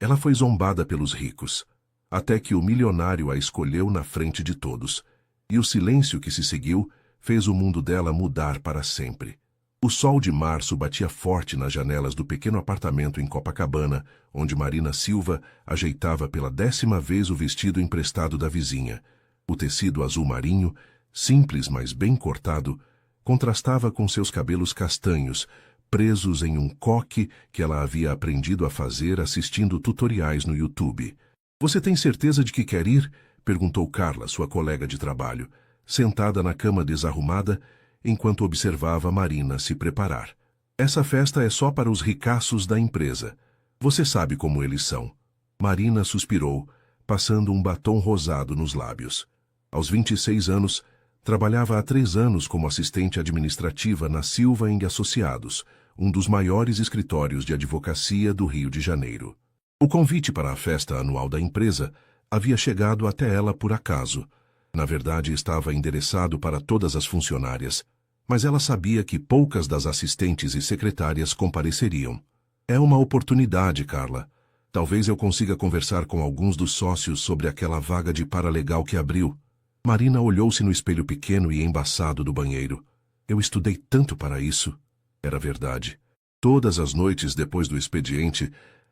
Ela foi zombada pelos ricos, até que o milionário a escolheu na frente de todos, e o silêncio que se seguiu fez o mundo dela mudar para sempre. O sol de março batia forte nas janelas do pequeno apartamento em Copacabana, onde Marina Silva ajeitava pela 10ª vez o vestido emprestado da vizinha. O tecido azul marinho, simples mas bem cortado, contrastava com seus cabelos castanhos, presos em um coque que ela havia aprendido a fazer assistindo tutoriais no YouTube. "Você tem certeza de que quer ir?" perguntou Carla, sua colega de trabalho, sentada na cama desarrumada, enquanto observava Marina se preparar. "Essa festa é só para os ricaços da empresa. Você sabe como eles são." Marina suspirou, passando um batom rosado nos lábios. Aos 26 anos, trabalhava há 3 anos como assistente administrativa na Silva & Associados, um dos maiores escritórios de advocacia do Rio de Janeiro. O convite para a festa anual da empresa havia chegado até ela por acaso. Na verdade, estava endereçado para todas as funcionárias, mas ela sabia que poucas das assistentes e secretárias compareceriam. "É uma oportunidade, Carla. Talvez eu consiga conversar com alguns dos sócios sobre aquela vaga de paralegal que abriu." Marina olhou-se no espelho pequeno e embaçado do banheiro. "Eu estudei tanto para isso." Era verdade. Todas as noites depois do expediente,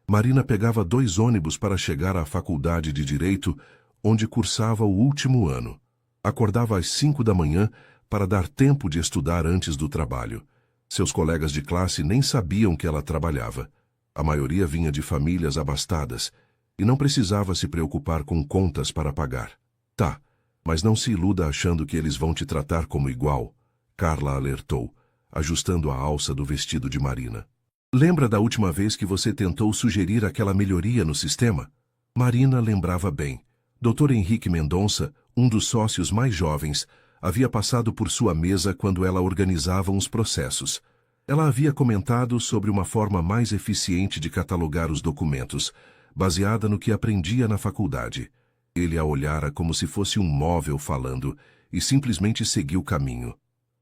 Marina pegava 2 ônibus para chegar à faculdade de Direito, onde cursava o último ano. Acordava às 5 da manhã para dar tempo de estudar antes do trabalho. Seus colegas de classe nem sabiam que ela trabalhava. A maioria vinha de famílias abastadas e não precisava se preocupar com contas para pagar. "Tá, mas não se iluda achando que eles vão te tratar como igual", Carla alertou, ajustando a alça do vestido de Marina. "Lembra da última vez que você tentou sugerir aquela melhoria no sistema?" Marina lembrava bem. Dr. Henrique Mendonça, um dos sócios mais jovens, havia passado por sua mesa quando ela organizava uns processos. Ela havia comentado sobre uma forma mais eficiente de catalogar os documentos, baseada no que aprendia na faculdade. Ele a olhara como se fosse um móvel falando e simplesmente seguiu o caminho.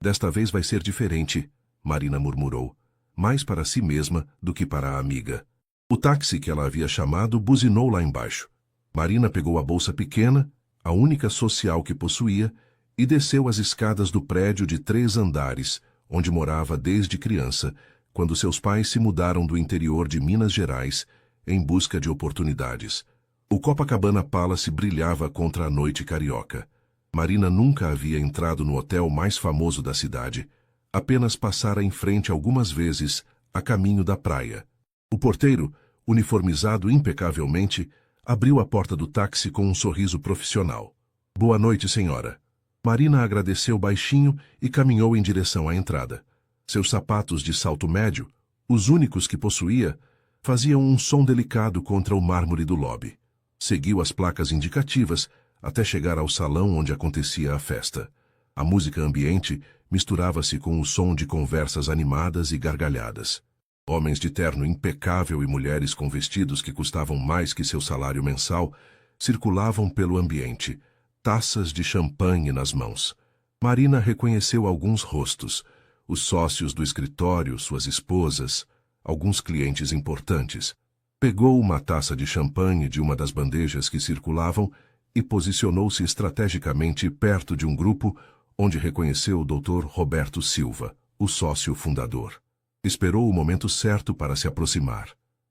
"Desta vez vai ser diferente", Marina murmurou, mais para si mesma do que para a amiga. O táxi que ela havia chamado buzinou lá embaixo. Marina pegou a bolsa pequena, a única social que possuía, e desceu as escadas do prédio de 3 andares, onde morava desde criança, quando seus pais se mudaram do interior de Minas Gerais em busca de oportunidades. O Copacabana Palace brilhava contra a noite carioca. Marina nunca havia entrado no hotel mais famoso da cidade, apenas passara em frente algumas vezes, a caminho da praia. O porteiro, uniformizado impecavelmente, abriu a porta do táxi com um sorriso profissional. "Boa noite, senhora." Marina agradeceu baixinho e caminhou em direção à entrada. Seus sapatos de salto médio, os únicos que possuía, faziam um som delicado contra o mármore do lobby. Seguiu as placas indicativas até chegar ao salão onde acontecia a festa. A música ambiente misturava-se com o som de conversas animadas e gargalhadas. Homens de terno impecável e mulheres com vestidos que custavam mais que seu salário mensal circulavam pelo ambiente, taças de champanhe nas mãos. Marina reconheceu alguns rostos, os sócios do escritório, suas esposas, alguns clientes importantes. Pegou uma taça de champanhe de uma das bandejas que circulavam e posicionou-se estrategicamente perto de um grupo onde reconheceu o Dr. Roberto Silva, o sócio fundador. Esperou o momento certo para se aproximar.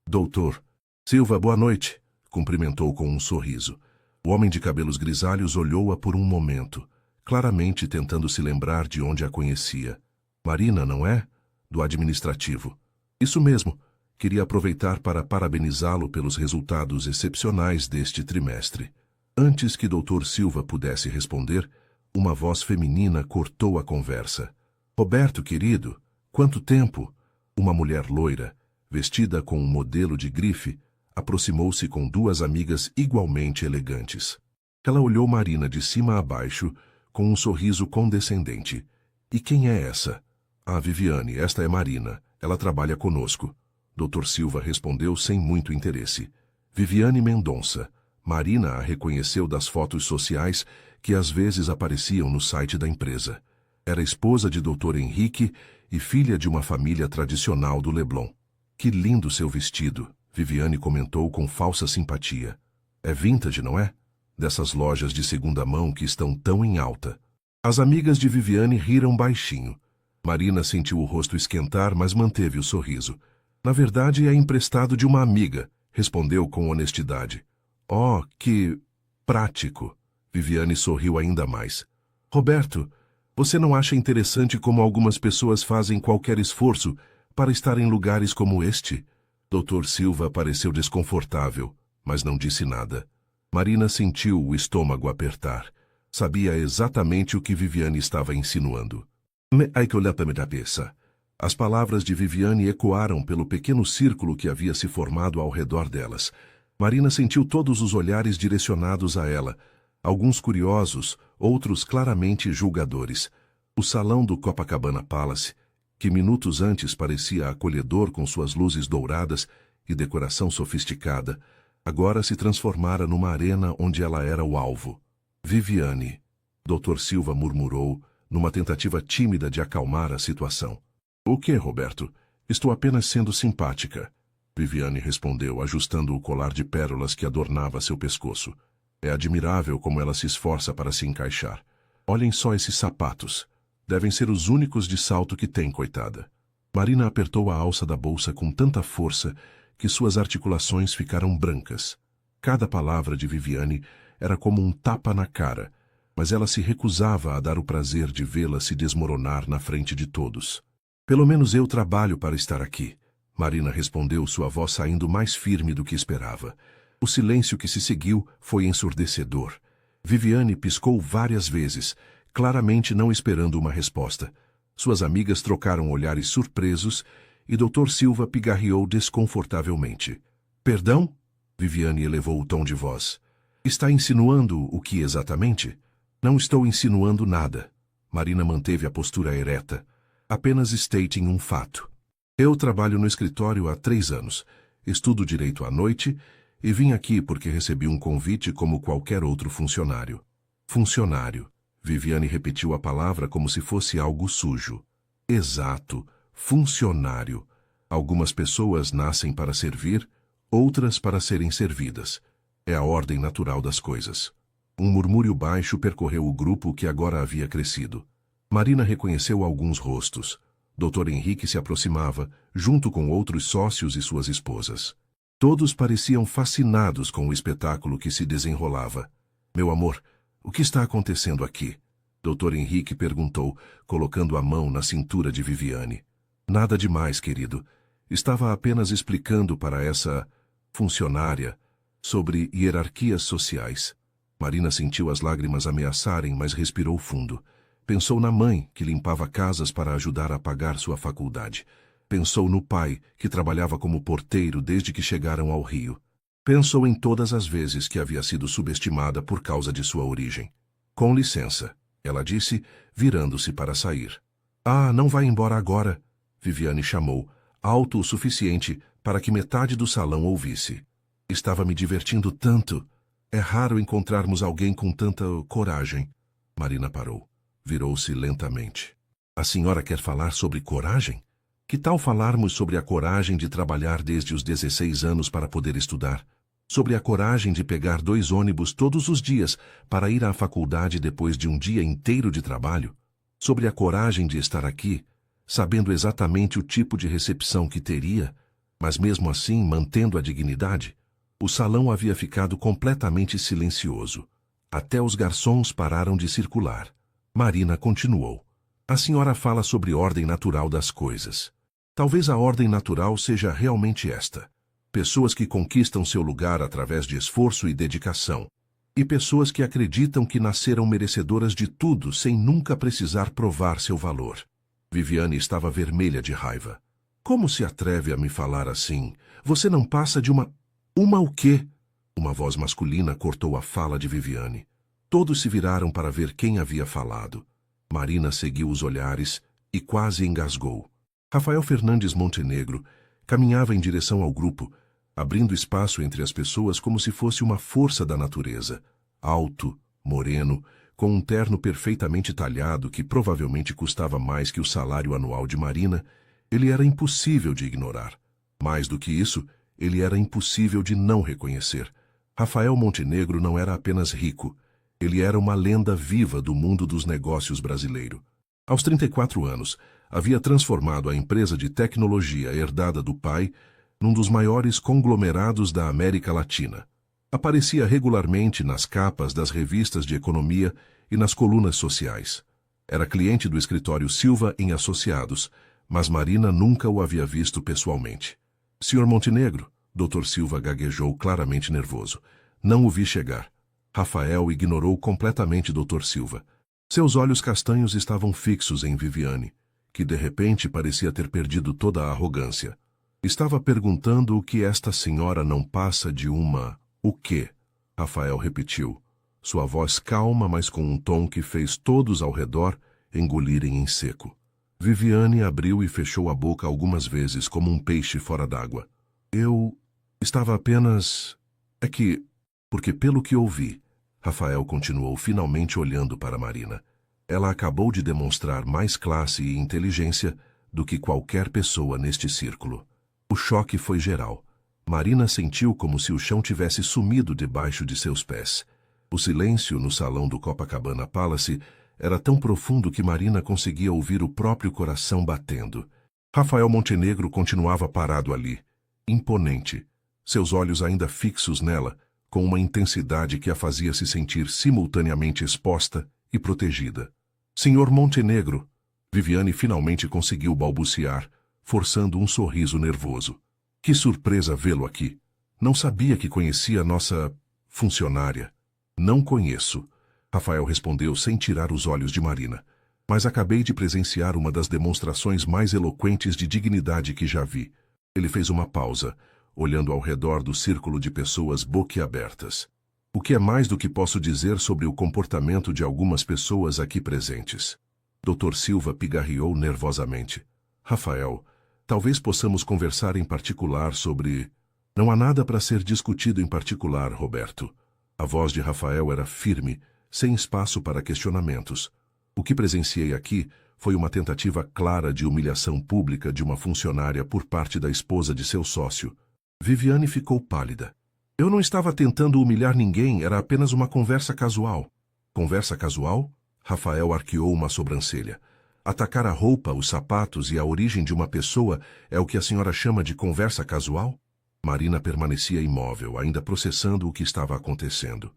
"Doutor Silva, boa noite", cumprimentou com um sorriso. O homem de cabelos grisalhos olhou-a por um momento, claramente tentando se lembrar de onde a conhecia. "Marina, não é? Do administrativo." "Isso mesmo. Queria aproveitar para parabenizá-lo pelos resultados excepcionais deste trimestre." Antes que Dr. Silva pudesse responder, uma voz feminina cortou a conversa. "Roberto, querido, quanto tempo?" Uma mulher loira, vestida com um modelo de grife, aproximou-se com 2 amigas igualmente elegantes. Ela olhou Marina de cima a baixo, com um sorriso condescendente. "E quem é essa?" "Ah, Viviane, esta é Marina. Ela trabalha conosco." Dr. Silva respondeu sem muito interesse. "Viviane Mendonça." Marina a reconheceu das fotos sociais que às vezes apareciam no site da empresa. Era esposa de Dr. Henrique e filha de uma família tradicional do Leblon. "Que lindo seu vestido, Viviane comentou com falsa simpatia. É vintage, não é? Dessas lojas de segunda mão que estão tão em alta. As amigas de Viviane riram baixinho. Marina sentiu o rosto esquentar, mas manteve o sorriso. Na verdade, é emprestado de uma amiga, respondeu com honestidade. Oh, que prático. Viviane sorriu ainda mais. Roberto, você não acha interessante como algumas pessoas fazem qualquer esforço para estar em lugares como este? Dr. Silva pareceu desconfortável, mas não disse nada. Marina sentiu o estômago apertar. Sabia exatamente o que Viviane estava insinuando. As palavras de Viviane ecoaram pelo pequeno círculo que havia se formado ao redor delas. Marina sentiu todos os olhares direcionados a ela, alguns curiosos, outros claramente julgadores. O salão do Copacabana Palace, que minutos antes parecia acolhedor com suas luzes douradas e decoração sofisticada, agora se transformara numa arena onde ela era o alvo. Viviane, Dr. Silva murmurou, numa tentativa tímida de acalmar a situação. O que, Roberto? Estou apenas sendo simpática. Viviane respondeu, ajustando o colar de pérolas que adornava seu pescoço. É admirável como ela se esforça para se encaixar. Olhem só esses sapatos. Devem ser os únicos de salto que tem, coitada. Marina apertou a alça da bolsa com tanta força que suas articulações ficaram brancas. Cada palavra de Viviane era como um tapa na cara, mas ela se recusava a dar o prazer de vê-la se desmoronar na frente de todos. Pelo menos eu trabalho para estar aqui. Marina respondeu, sua voz saindo mais firme do que esperava. O silêncio que se seguiu foi ensurdecedor. Viviane piscou várias vezes, claramente não esperando uma resposta. Suas amigas trocaram olhares surpresos e Dr. Silva pigarreou desconfortavelmente. Perdão? Viviane elevou o tom de voz. Está insinuando o que exatamente? Não estou insinuando nada. Marina manteve a postura ereta. Apenas stating um fato. Eu trabalho no escritório há 3 anos. Estudo direito à noite e vim aqui porque recebi um convite como qualquer outro funcionário. Funcionário. Viviane repetiu a palavra como se fosse algo sujo. Exato. Funcionário. Algumas pessoas nascem para servir, outras para serem servidas. É a ordem natural das coisas. Um murmúrio baixo percorreu o grupo que agora havia crescido. Marina reconheceu alguns rostos. Dr. Henrique se aproximava, junto com outros sócios e suas esposas. Todos pareciam fascinados com o espetáculo que se desenrolava. Meu amor, o que está acontecendo aqui? Dr. Henrique perguntou, colocando a mão na cintura de Viviane. Nada demais, querido. Estava apenas explicando para essa funcionária sobre hierarquias sociais. Marina sentiu as lágrimas ameaçarem, mas respirou fundo. Pensou na mãe, que limpava casas para ajudar a pagar sua faculdade. Pensou no pai, que trabalhava como porteiro desde que chegaram ao Rio. Pensou em todas as vezes que havia sido subestimada por causa de sua origem. Com licença, ela disse, virando-se para sair. Ah, não vai embora agora, Viviane chamou, alto o suficiente para que metade do salão ouvisse. Estava me divertindo tanto. É raro encontrarmos alguém com tanta coragem. Marina parou. Virou-se lentamente. A senhora quer falar sobre coragem? Que tal falarmos sobre a coragem de trabalhar desde os 16 anos para poder estudar? Sobre a coragem de pegar 2 ônibus todos os dias para ir à faculdade depois de um dia inteiro de trabalho? Sobre a coragem de estar aqui, sabendo exatamente o tipo de recepção que teria, mas mesmo assim mantendo a dignidade? O salão havia ficado completamente silencioso. Até os garçons pararam de circular. Marina continuou. A senhora fala sobre ordem natural das coisas. Talvez a ordem natural seja realmente esta. Pessoas que conquistam seu lugar através de esforço e dedicação. E pessoas que acreditam que nasceram merecedoras de tudo sem nunca precisar provar seu valor. Viviane estava vermelha de raiva. Como se atreve a me falar assim? Você não passa de uma... Uma o quê? Uma voz masculina cortou a fala de Viviane. Todos se viraram para ver quem havia falado. Marina seguiu os olhares e quase engasgou. Rafael Fernandes Montenegro caminhava em direção ao grupo, abrindo espaço entre as pessoas como se fosse uma força da natureza. Alto, moreno, com um terno perfeitamente talhado que provavelmente custava mais que o salário anual de Marina, ele era impossível de ignorar. Mais do que isso, Ele era impossível de não reconhecer. Rafael Montenegro não era apenas rico, ele era uma lenda viva do mundo dos negócios brasileiro. Aos 34 anos, havia transformado a empresa de tecnologia herdada do pai num dos maiores conglomerados da América Latina. Aparecia regularmente nas capas das revistas de economia e nas colunas sociais. Era cliente do escritório Silva em Associados, mas Marina nunca o havia visto pessoalmente. Sr. Montenegro, Dr. Silva gaguejou claramente nervoso. Não o vi chegar. Rafael ignorou completamente Dr. Silva. Seus olhos castanhos estavam fixos em Viviane, que de repente parecia ter perdido toda a arrogância. Estava perguntando o que esta senhora não passa de uma... O quê? Rafael repetiu. Sua voz calma, mas com um tom que fez todos ao redor engolirem em seco. Viviane abriu e fechou a boca algumas vezes como um peixe fora d'água. Eu estava apenas... Porque pelo que ouvi, Rafael continuou finalmente olhando para Marina. Ela acabou de demonstrar mais classe e inteligência do que qualquer pessoa neste círculo. O choque foi geral. Marina sentiu como se o chão tivesse sumido debaixo de seus pés. O silêncio no salão do Copacabana Palace era tão profundo que Marina conseguia ouvir o próprio coração batendo. Rafael Montenegro continuava parado ali, imponente, seus olhos ainda fixos nela, com uma intensidade que a fazia se sentir simultaneamente exposta e protegida. Senhor Montenegro, Viviane finalmente conseguiu balbuciar, forçando um sorriso nervoso. Que surpresa vê-lo aqui. Não sabia que conhecia nossa funcionária. Não conheço, Rafael respondeu sem tirar os olhos de Marina. Mas acabei de presenciar uma das demonstrações mais eloquentes de dignidade que já vi. Ele fez uma pausa, olhando ao redor do círculo de pessoas boquiabertas. O que é mais do que posso dizer sobre o comportamento de algumas pessoas aqui presentes? Dr. Silva pigarreou nervosamente. Rafael, talvez possamos conversar em particular sobre... Não há nada para ser discutido em particular, Roberto. A voz de Rafael era firme, sem espaço para questionamentos. O que presenciei aqui foi uma tentativa clara de humilhação pública de uma funcionária por parte da esposa de seu sócio. Viviane ficou pálida. Eu não estava tentando humilhar ninguém, era apenas uma conversa casual. Conversa casual? Rafael arqueou uma sobrancelha. Atacar a roupa, os sapatos e a origem de uma pessoa é o que a senhora chama de conversa casual? Marina permanecia imóvel, ainda processando o que estava acontecendo.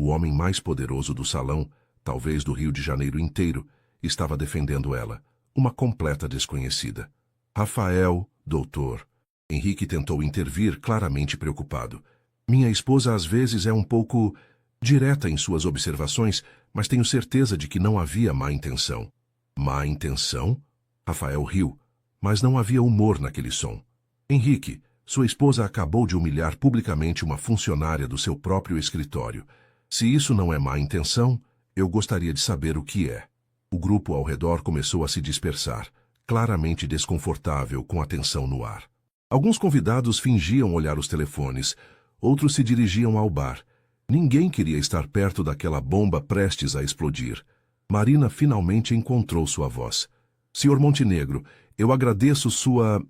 O homem mais poderoso do salão, talvez do Rio de Janeiro inteiro, estava defendendo ela, uma completa desconhecida. Rafael, doutor. Henrique tentou intervir, claramente preocupado. Minha esposa às vezes é um pouco direta em suas observações, mas tenho certeza de que não havia má intenção. Má intenção? Rafael riu, mas não havia humor naquele som. Henrique, sua esposa acabou de humilhar publicamente uma funcionária do seu próprio escritório. Se isso não é má intenção, eu gostaria de saber o que é. O grupo ao redor começou a se dispersar, claramente desconfortável com a tensão no ar. Alguns convidados fingiam olhar os telefones, outros se dirigiam ao bar. Ninguém queria estar perto daquela bomba prestes a explodir. Marina finalmente encontrou sua voz. Senhor Montenegro, eu agradeço sua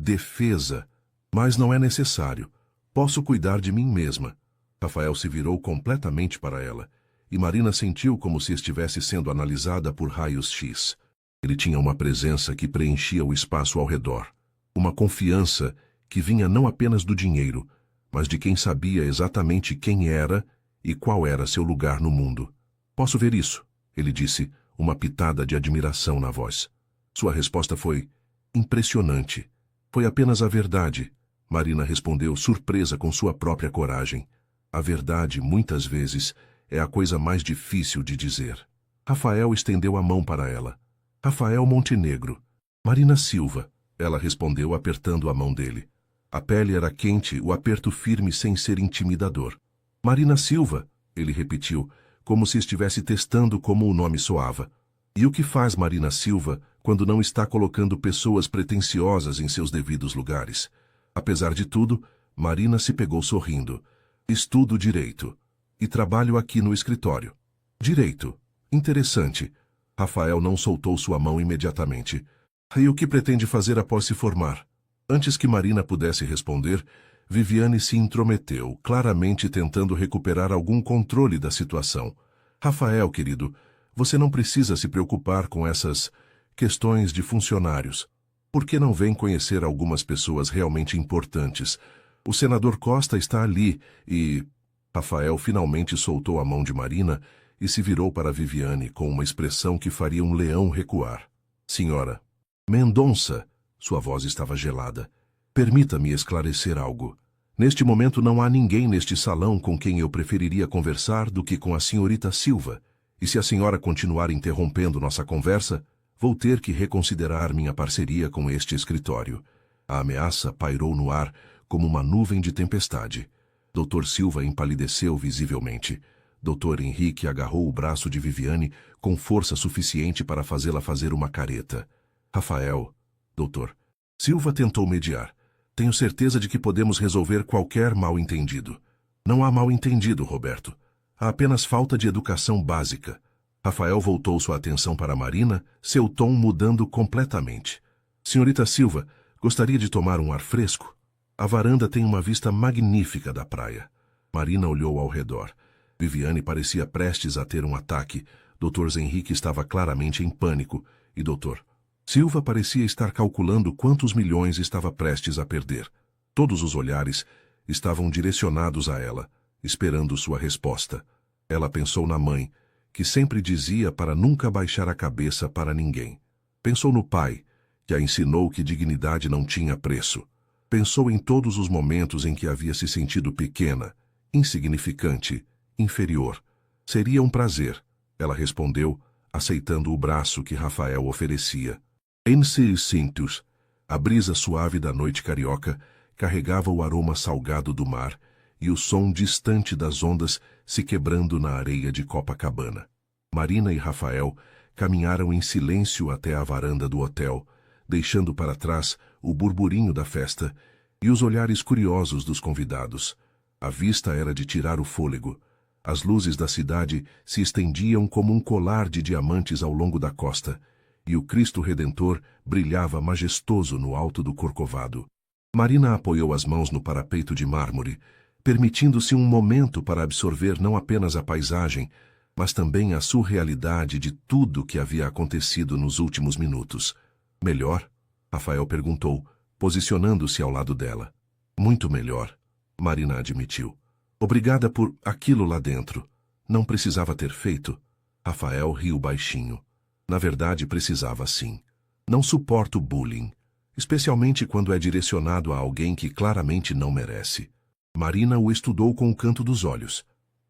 defesa, mas não é necessário. Posso cuidar de mim mesma. Rafael se virou completamente para ela, e Marina sentiu como se estivesse sendo analisada por raios-x. Ele tinha uma presença que preenchia o espaço ao redor. Uma confiança que vinha não apenas do dinheiro, mas de quem sabia exatamente quem era e qual era seu lugar no mundo. Posso ver isso, ele disse, uma pitada de admiração na voz. Sua resposta foi impressionante. Foi apenas a verdade, Marina respondeu, surpresa com sua própria coragem. A verdade, muitas vezes, é a coisa mais difícil de dizer. Rafael estendeu a mão para ela. Rafael Montenegro. Marina Silva, ela respondeu apertando a mão dele. A pele era quente, o aperto firme sem ser intimidador. Marina Silva, ele repetiu, como se estivesse testando como o nome soava. E o que faz Marina Silva quando não está colocando pessoas pretensiosas em seus devidos lugares? Apesar de tudo, Marina se pegou sorrindo. Estudo direito. E trabalho aqui no escritório. Direito. Interessante. Rafael não soltou sua mão imediatamente. E o que pretende fazer após se formar? Antes que Marina pudesse responder, Viviane se intrometeu, claramente tentando recuperar algum controle da situação. Rafael, querido, você não precisa se preocupar com essas questões de funcionários. Por que não vem conhecer algumas pessoas realmente importantes? O senador Costa está ali e... Rafael finalmente soltou a mão de Marina e se virou para Viviane com uma expressão que faria um leão recuar. Senhora Mendonça, sua voz estava gelada. Permita-me esclarecer algo. Neste momento não há ninguém neste salão com quem eu preferiria conversar do que com a senhorita Silva. E se a senhora continuar interrompendo nossa conversa, vou ter que reconsiderar minha parceria com este escritório. A ameaça pairou no ar como uma nuvem de tempestade. Dr. Silva empalideceu visivelmente. Dr. Henrique agarrou o braço de Viviane com força suficiente para fazê-la fazer uma careta. Rafael, doutor. Silva tentou mediar. Tenho certeza de que podemos resolver qualquer mal-entendido. Não há mal-entendido, Roberto. Há apenas falta de educação básica. Rafael voltou sua atenção para Marina, seu tom mudando completamente. Senhorita Silva, gostaria de tomar um ar fresco? A varanda tem uma vista magnífica da praia. Marina olhou ao redor. Viviane parecia prestes a ter um ataque. Dr. Henrique estava claramente em pânico. E Dr. Silva parecia estar calculando quantos milhões estava prestes a perder. Todos os olhares estavam direcionados a ela, esperando sua resposta. Ela pensou na mãe, que sempre dizia para nunca baixar a cabeça para ninguém. Pensou no pai, que a ensinou que dignidade não tinha preço. Pensou em todos os momentos em que havia se sentido pequena, insignificante, inferior. Seria um prazer, ela respondeu, aceitando o braço que Rafael oferecia. Em seus cintos, a brisa suave da noite carioca carregava o aroma salgado do mar e o som distante das ondas se quebrando na areia de Copacabana. Marina e Rafael caminharam em silêncio até a varanda do hotel, deixando para trás o burburinho da festa e os olhares curiosos dos convidados. A vista era de tirar o fôlego. As luzes da cidade se estendiam como um colar de diamantes ao longo da costa, e o Cristo Redentor brilhava majestoso no alto do Corcovado. Marina apoiou as mãos no parapeito de mármore, permitindo-se um momento para absorver não apenas a paisagem, mas também a surrealidade de tudo que havia acontecido nos últimos minutos. Melhor? Rafael perguntou, posicionando-se ao lado dela. Muito melhor, Marina admitiu. Obrigada por aquilo lá dentro. Não precisava ter feito. Rafael riu baixinho. Na verdade, precisava sim. Não suporto bullying, especialmente quando é direcionado a alguém que claramente não merece. Marina o estudou com o canto dos olhos.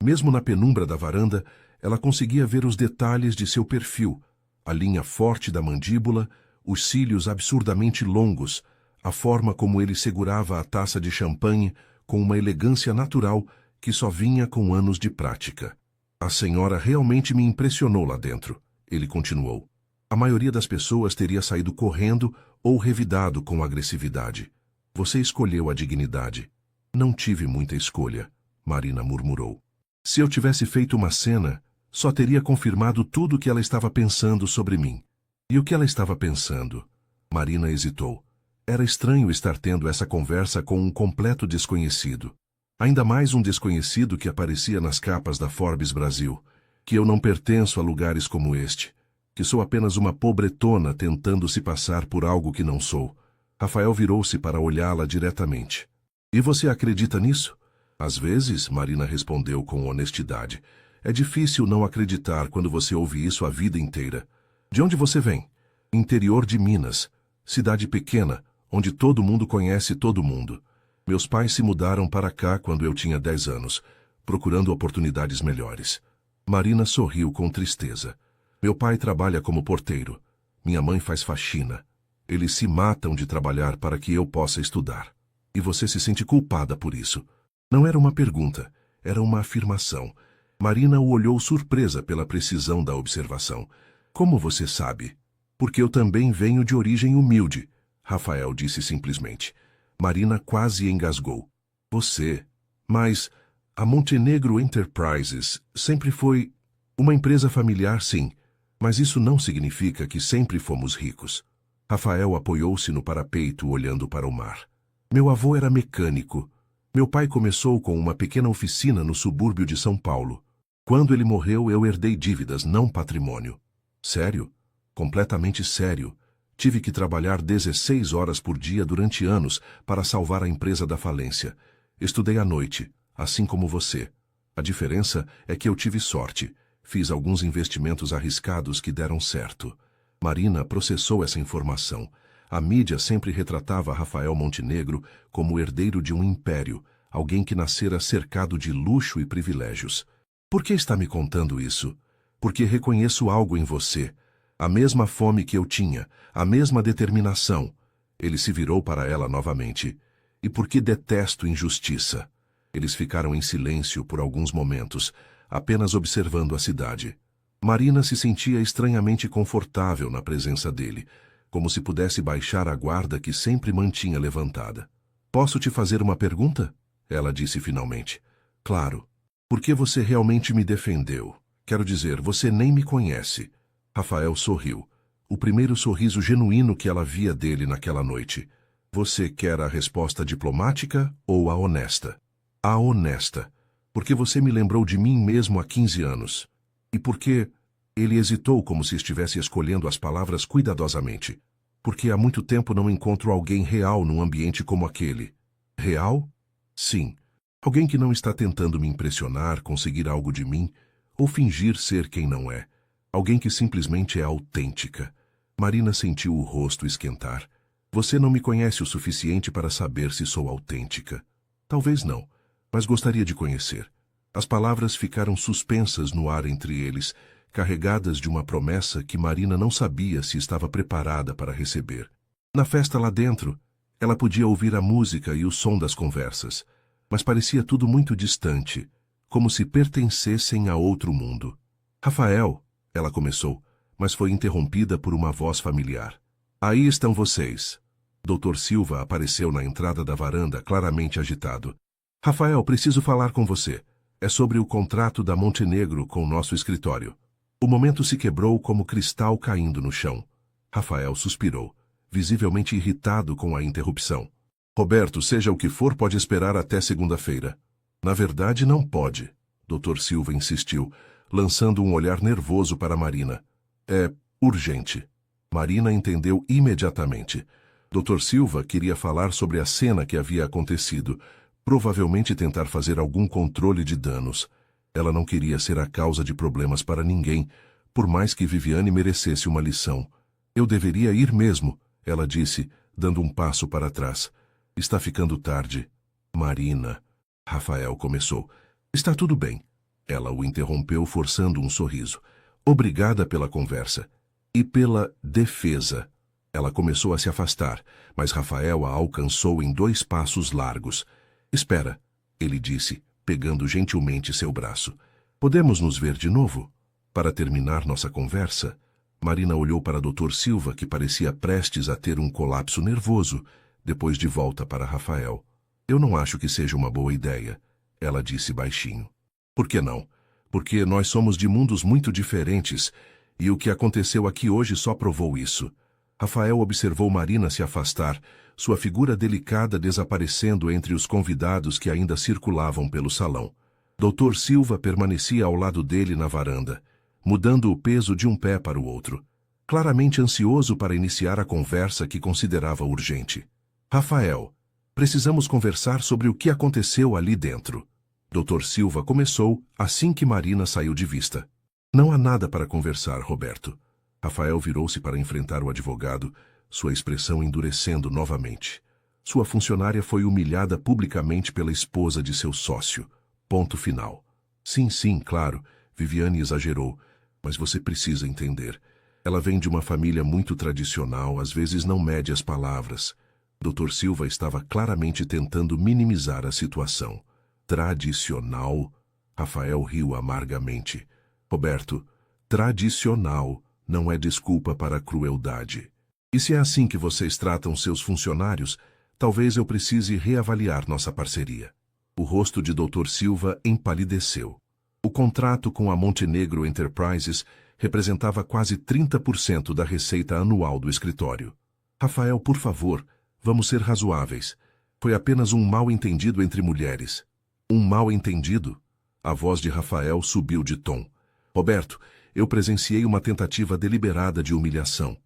Mesmo na penumbra da varanda, ela conseguia ver os detalhes de seu perfil, a linha forte da mandíbula, os cílios absurdamente longos, a forma como ele segurava a taça de champanhe com uma elegância natural que só vinha com anos de prática. A senhora realmente me impressionou lá dentro. Ele continuou. A maioria das pessoas teria saído correndo ou revidado com agressividade. Você escolheu a dignidade. Não tive muita escolha, Marina murmurou. Se eu tivesse feito uma cena, só teria confirmado tudo o que ela estava pensando sobre mim. E o que ela estava pensando? Marina hesitou. Era estranho estar tendo essa conversa com um completo desconhecido. Ainda mais um desconhecido que aparecia nas capas da Forbes Brasil. Que eu não pertenço a lugares como este, que sou apenas uma pobretona tentando se passar por algo que não sou. Rafael virou-se para olhá-la diretamente. E você acredita nisso? Às vezes, Marina respondeu com honestidade. É difícil não acreditar quando você ouve isso a vida inteira. De onde você vem? Interior de Minas, cidade pequena, onde todo mundo conhece todo mundo. Meus pais se mudaram para cá quando eu tinha 10 anos, procurando oportunidades melhores. Marina sorriu com tristeza. Meu pai trabalha como porteiro. Minha mãe faz faxina. Eles se matam de trabalhar para que eu possa estudar. E você se sente culpada por isso. Não era uma pergunta, era uma afirmação. Marina o olhou surpresa pela precisão da observação. Como você sabe? Porque eu também venho de origem humilde, Rafael disse simplesmente. Marina quase engasgou. Você... Mas... A Montenegro Enterprises sempre foi uma empresa familiar, sim, mas isso não significa que sempre fomos ricos. Rafael apoiou-se no parapeito olhando para o mar. Meu avô era mecânico. Meu pai começou com uma pequena oficina no subúrbio de São Paulo. Quando ele morreu, eu herdei dívidas, não patrimônio. Sério? Completamente sério. Tive que trabalhar 16 horas por dia durante anos para salvar a empresa da falência. Estudei à noite, assim como você. A diferença é que eu tive sorte. Fiz alguns investimentos arriscados que deram certo. Marina processou essa informação. A mídia sempre retratava Rafael Montenegro como o herdeiro de um império, alguém que nascera cercado de luxo e privilégios. Por que está me contando isso? Porque reconheço algo em você. A mesma fome que eu tinha, a mesma determinação. Ele se virou para ela novamente. E porque detesto injustiça. Eles ficaram em silêncio por alguns momentos, apenas observando a cidade. Marina se sentia estranhamente confortável na presença dele, como se pudesse baixar a guarda que sempre mantinha levantada. Posso te fazer uma pergunta? Ela disse finalmente. Claro. Por que você realmente me defendeu? Quero dizer, você nem me conhece. Rafael sorriu. O primeiro sorriso genuíno que ela via dele naquela noite. Você quer a resposta diplomática ou a honesta? A honesta. Porque você me lembrou de mim mesmo há 15 anos. E porque... Ele hesitou como se estivesse escolhendo as palavras cuidadosamente. Porque há muito tempo não encontro alguém real num ambiente como aquele. Real? Sim. Alguém que não está tentando me impressionar, conseguir algo de mim, ou fingir ser quem não é. Alguém que simplesmente é autêntica. Marina sentiu o rosto esquentar. Você não me conhece o suficiente para saber se sou autêntica. Talvez não, mas gostaria de conhecer. As palavras ficaram suspensas no ar entre eles, carregadas de uma promessa que Marina não sabia se estava preparada para receber. Na festa lá dentro, ela podia ouvir a música e o som das conversas, mas parecia tudo muito distante, como se pertencessem a outro mundo. Rafael, ela começou, mas foi interrompida por uma voz familiar. Aí estão vocês. Dr. Silva apareceu na entrada da varanda, claramente agitado. Rafael, preciso falar com você. É sobre o contrato da Montenegro com o nosso escritório. O momento se quebrou como cristal caindo no chão. Rafael suspirou, visivelmente irritado com a interrupção. Roberto, seja o que for, pode esperar até segunda-feira. Na verdade, não pode. Dr. Silva insistiu, lançando um olhar nervoso para Marina. É urgente. Marina entendeu imediatamente. Dr. Silva queria falar sobre a cena que havia acontecido, provavelmente tentar fazer algum controle de danos. Ela não queria ser a causa de problemas para ninguém, por mais que Viviane merecesse uma lição. Eu deveria ir mesmo, ela disse, dando um passo para trás. Está ficando tarde. Marina. Rafael começou. Está tudo bem. Ela o interrompeu, forçando um sorriso. Obrigada pela conversa. E pela defesa. Ela começou a se afastar, mas Rafael a alcançou em 2 passos largos. Espera, ele disse, pegando gentilmente seu braço. Podemos nos ver de novo? Para terminar nossa conversa, Marina olhou para Dr. Silva, que parecia prestes a ter um colapso nervoso, depois de volta para Rafael. Eu não acho que seja uma boa ideia, ela disse baixinho. Por que não? Porque nós somos de mundos muito diferentes, e o que aconteceu aqui hoje só provou isso. Rafael observou Marina se afastar, sua figura delicada desaparecendo entre os convidados que ainda circulavam pelo salão. Dr. Silva permanecia ao lado dele na varanda, mudando o peso de um pé para o outro, claramente ansioso para iniciar a conversa que considerava urgente. Rafael, precisamos conversar sobre o que aconteceu ali dentro. Dr. Silva começou assim que Marina saiu de vista. Não há nada para conversar, Roberto. Rafael virou-se para enfrentar o advogado, sua expressão endurecendo novamente. Sua funcionária foi humilhada publicamente pela esposa de seu sócio. Ponto final. Sim, claro, Viviane exagerou, mas você precisa entender. Ela vem de uma família muito tradicional, às vezes não mede as palavras. Dr. Silva estava claramente tentando minimizar a situação. Tradicional? Rafael riu amargamente. Roberto, tradicional não é desculpa para a crueldade. E se é assim que vocês tratam seus funcionários, talvez eu precise reavaliar nossa parceria. O rosto de Dr. Silva empalideceu. O contrato com a Montenegro Enterprises representava quase 30% da receita anual do escritório. Rafael, por favor, vamos ser razoáveis. Foi apenas um mal-entendido entre mulheres. Um mal-entendido? A voz de Rafael subiu de tom. Roberto, eu presenciei uma tentativa deliberada de humilhação.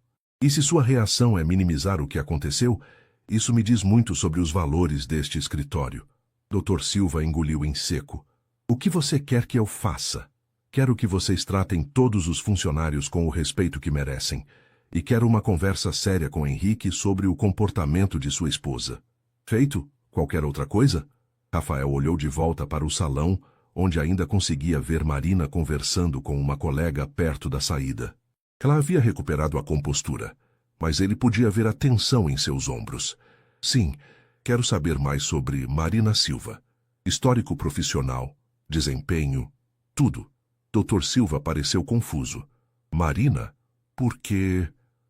E se sua reação é minimizar o que aconteceu, isso me diz muito sobre os valores deste escritório. Dr. Silva engoliu em seco. O que você quer que eu faça? Quero que vocês tratem todos os funcionários com o respeito que merecem. E quero uma conversa séria com Henrique sobre o comportamento de sua esposa. Feito? Qualquer outra coisa? Rafael olhou de volta para o salão, onde ainda conseguia ver Marina conversando com uma colega perto da saída. Ela havia recuperado a compostura, mas ele podia ver a tensão em seus ombros. Sim, quero saber mais sobre Marina Silva. Histórico profissional, desempenho, tudo. Dr. Silva pareceu confuso. Marina? Por quê?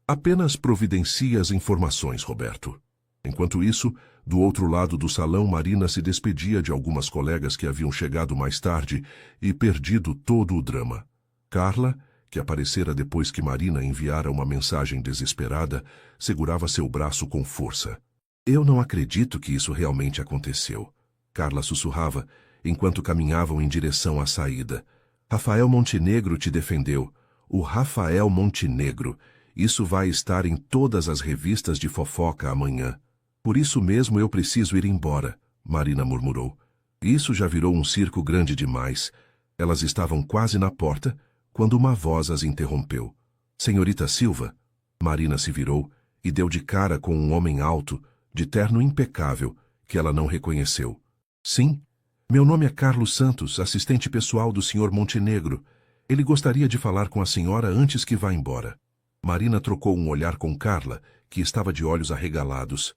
Apenas providencie as informações, Roberto. Enquanto isso, do outro lado do salão, Marina se despedia de algumas colegas que haviam chegado mais tarde e perdido todo o drama. Carla, que aparecera depois que Marina enviara uma mensagem desesperada, segurava seu braço com força. Eu não acredito que isso realmente aconteceu. Carla sussurrava, enquanto caminhavam em direção à saída. Rafael Montenegro te defendeu. O Rafael Montenegro. Isso vai estar em todas as revistas de fofoca amanhã. Por isso mesmo eu preciso ir embora, Marina murmurou. Isso já virou um circo grande demais. Elas estavam quase na porta, quando uma voz as interrompeu. Senhorita Silva? Marina se virou e deu de cara com um homem alto, de terno impecável, que ela não reconheceu. Sim, meu nome é Carlos Santos, assistente pessoal do Sr. Montenegro. Ele gostaria de falar com a senhora antes que vá embora. Marina trocou um olhar com Carla, que estava de olhos arregalados.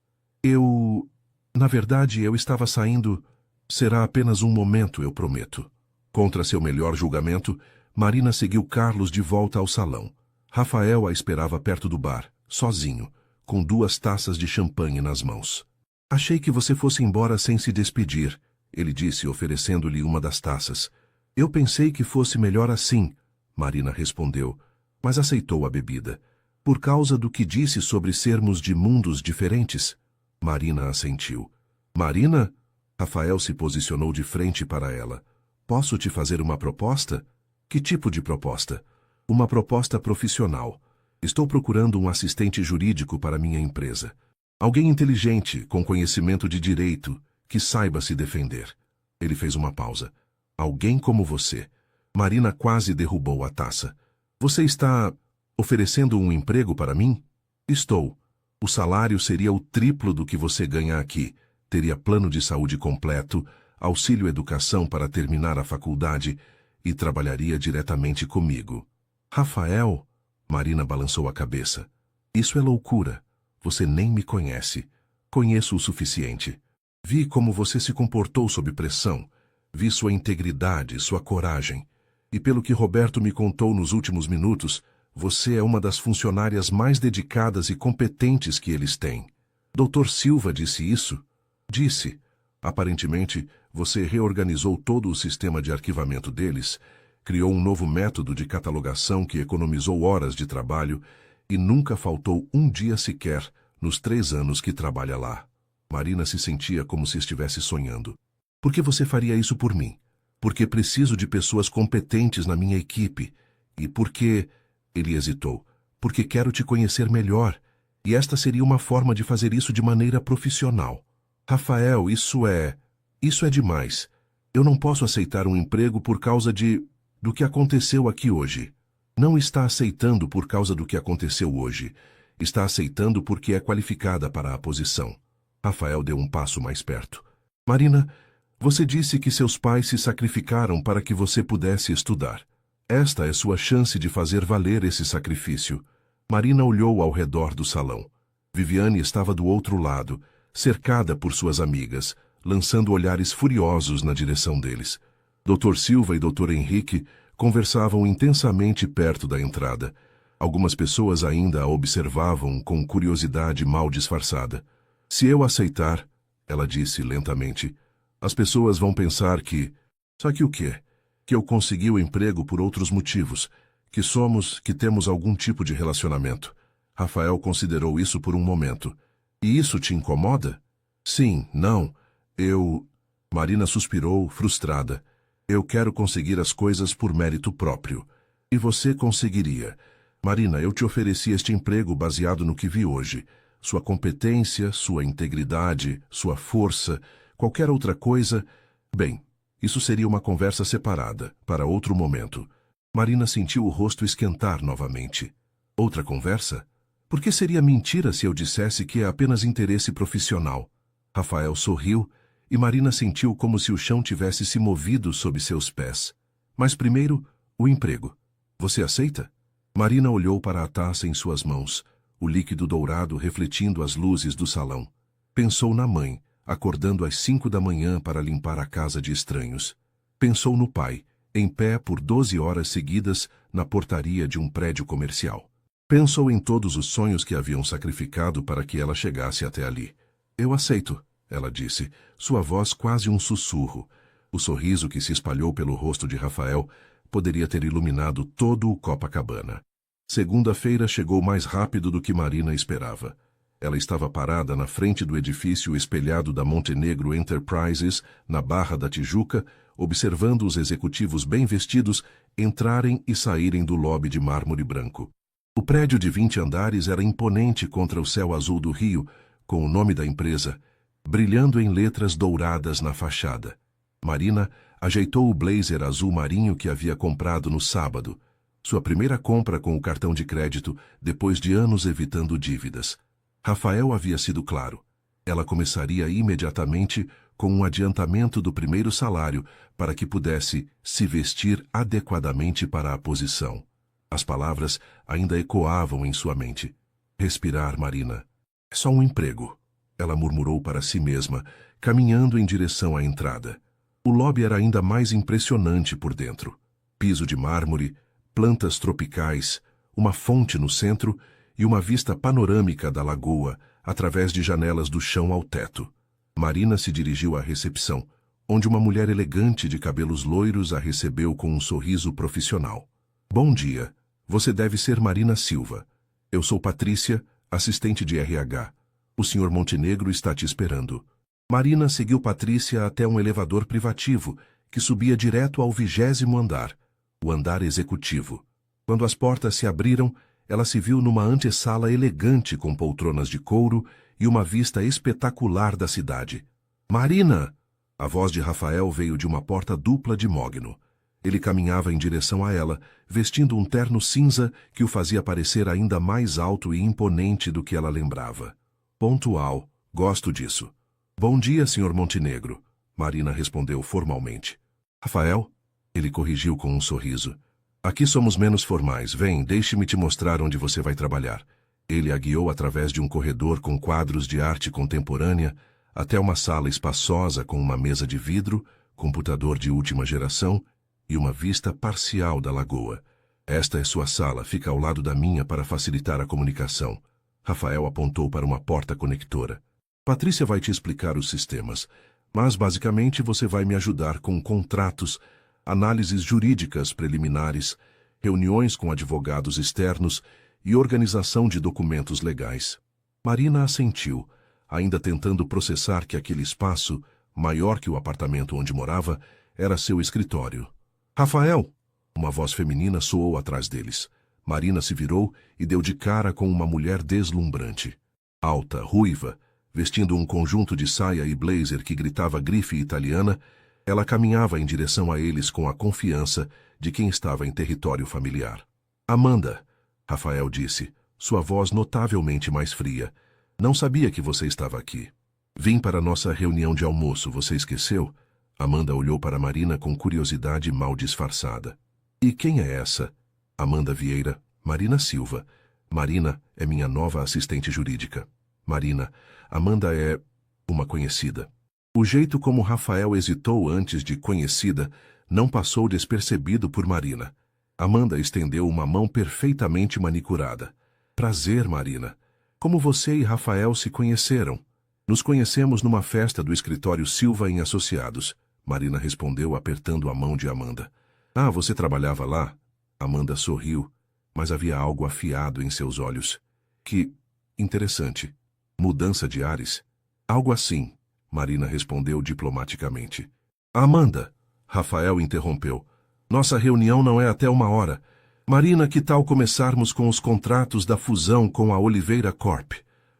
Na verdade, eu estava saindo. Será apenas um momento, eu prometo. Contra seu melhor julgamento, Marina seguiu Carlos de volta ao salão. Rafael a esperava perto do bar, sozinho, com 2 taças de champanhe nas mãos. Achei que você fosse embora sem se despedir, ele disse, oferecendo-lhe uma das taças. Eu pensei que fosse melhor assim, Marina respondeu, mas aceitou a bebida. Por causa do que disse sobre sermos de mundos diferentes? Marina assentiu. Marina? Rafael se posicionou de frente para ela. Posso te fazer uma proposta? Que tipo de proposta? Uma proposta profissional. Estou procurando um assistente jurídico para minha empresa. Alguém inteligente, com conhecimento de direito, que saiba se defender. Ele fez uma pausa. Alguém como você. Marina quase derrubou a taça. Você está oferecendo um emprego para mim? Estou. O salário seria o triplo do que você ganha aqui. Teria plano de saúde completo, auxílio educação para terminar a faculdade e trabalharia diretamente comigo. Rafael? Marina balançou a cabeça. Isso é loucura. Você nem me conhece. Conheço o suficiente. Vi como você se comportou sob pressão. Vi sua integridade, sua coragem. E pelo que Roberto me contou nos últimos minutos, você é uma das funcionárias mais dedicadas e competentes que eles têm. Dr. Silva disse isso? Disse. Aparentemente, você reorganizou todo o sistema de arquivamento deles, criou um novo método de catalogação que economizou horas de trabalho e nunca faltou um dia sequer nos 3 anos que trabalha lá. Marina se sentia como se estivesse sonhando. Por que você faria isso por mim? Porque preciso de pessoas competentes na minha equipe. E porque... Ele hesitou. Porque quero te conhecer melhor. E esta seria uma forma de fazer isso de maneira profissional. Rafael, isso é demais. Eu não posso aceitar um emprego por causa do que aconteceu aqui hoje. Não está aceitando por causa do que aconteceu hoje. Está aceitando porque é qualificada para a posição. Rafael deu um passo mais perto. Marina, você disse que seus pais se sacrificaram para que você pudesse estudar. Esta é sua chance de fazer valer esse sacrifício. Marina olhou ao redor do salão. Viviane estava do outro lado, cercada por suas amigas, lançando olhares furiosos na direção deles. Dr. Silva e Dr. Henrique conversavam intensamente perto da entrada. Algumas pessoas ainda a observavam com curiosidade mal disfarçada. Se eu aceitar, ela disse lentamente, as pessoas vão pensar que... Só que o quê? Que eu consegui o emprego por outros motivos, que temos algum tipo de relacionamento. Rafael considerou isso por um momento. E isso te incomoda? Sim, não. Eu... Marina suspirou, frustrada. Eu quero conseguir as coisas por mérito próprio. E você conseguiria. Marina, eu te ofereci este emprego baseado no que vi hoje. Sua competência, sua integridade, sua força, qualquer outra coisa... Bem, isso seria uma conversa separada, para outro momento. Marina sentiu o rosto esquentar novamente. Outra conversa? Por que seria mentira se eu dissesse que é apenas interesse profissional? Rafael sorriu e Marina sentiu como se o chão tivesse se movido sob seus pés. Mas primeiro, o emprego. Você aceita? Marina olhou para a taça em suas mãos, o líquido dourado refletindo as luzes do salão. Pensou na mãe, acordando às 5 da manhã para limpar a casa de estranhos. Pensou no pai, em pé por 12 horas seguidas na portaria de um prédio comercial. Pensou em todos os sonhos que haviam sacrificado para que ela chegasse até ali. Eu aceito, ela disse, sua voz quase um sussurro. O sorriso que se espalhou pelo rosto de Rafael poderia ter iluminado todo o Copacabana. Segunda-feira chegou mais rápido do que Marina esperava. Ela estava parada na frente do edifício espelhado da Montenegro Enterprises, na Barra da Tijuca, observando os executivos bem vestidos entrarem e saírem do lobby de mármore branco. O prédio de 20 andares era imponente contra o céu azul do Rio, com o nome da empresa, brilhando em letras douradas na fachada. Marina ajeitou o blazer azul marinho que havia comprado no sábado, sua primeira compra com o cartão de crédito depois de anos evitando dívidas. Rafael havia sido claro. Ela começaria imediatamente com um adiantamento do primeiro salário para que pudesse se vestir adequadamente para a posição. As palavras ainda ecoavam em sua mente. Respirar, Marina. É só um emprego. Ela murmurou para si mesma, caminhando em direção à entrada. O lobby era ainda mais impressionante por dentro. Piso de mármore, plantas tropicais, uma fonte no centro e uma vista panorâmica da lagoa através de janelas do chão ao teto. Marina se dirigiu à recepção, onde uma mulher elegante de cabelos loiros a recebeu com um sorriso profissional. Bom dia. Você deve ser Marina Silva. Eu sou Patrícia, assistente de RH. O Sr. Montenegro está te esperando. Marina seguiu Patrícia até um elevador privativo, que subia direto ao 20º andar, o andar executivo. Quando as portas se abriram, ela se viu numa antessala elegante com poltronas de couro e uma vista espetacular da cidade. Marina! A voz de Rafael veio de uma porta dupla de mogno. Ele caminhava em direção a ela, vestindo um terno cinza que o fazia parecer ainda mais alto e imponente do que ela lembrava. Pontual. Gosto disso. Bom dia, Sr. Montenegro. Marina respondeu formalmente. Rafael? Ele corrigiu com um sorriso. Aqui somos menos formais. Vem, deixe-me te mostrar onde você vai trabalhar. Ele a guiou através de um corredor com quadros de arte contemporânea até uma sala espaçosa com uma mesa de vidro, computador de última geração e uma vista parcial da lagoa. Esta é sua sala, fica ao lado da minha para facilitar a comunicação. Rafael apontou para uma porta conectora. Patrícia vai te explicar os sistemas, mas basicamente você vai me ajudar com contratos, análises jurídicas preliminares, reuniões com advogados externos e organização de documentos legais. Marina assentiu, ainda tentando processar que aquele espaço, maior que o apartamento onde morava, era seu escritório. Rafael! Uma voz feminina soou atrás deles. Marina se virou e deu de cara com uma mulher deslumbrante. Alta, ruiva, vestindo um conjunto de saia e blazer que gritava grife italiana, ela caminhava em direção a eles com a confiança de quem estava em território familiar. Amanda, Rafael disse, sua voz notavelmente mais fria. Não sabia que você estava aqui. Vim para nossa reunião de almoço, você esqueceu? Amanda olhou para Marina com curiosidade mal disfarçada. E quem é essa? Amanda Vieira, Marina Silva. Marina é minha nova assistente jurídica. Marina, Amanda é uma conhecida. O jeito como Rafael hesitou antes de conhecida não passou despercebido por Marina. Amanda estendeu uma mão perfeitamente manicurada. Prazer, Marina. Como você e Rafael se conheceram? Nos conhecemos numa festa do escritório Silva em Associados. Marina respondeu apertando a mão de Amanda. Ah, você trabalhava lá? Amanda sorriu, mas havia algo afiado em seus olhos. Que interessante. Mudança de ares? Algo assim, Marina respondeu diplomaticamente. Amanda, Rafael interrompeu. Nossa reunião não é até 1 hora. Marina, que tal começarmos com os contratos da fusão com a Oliveira Corp?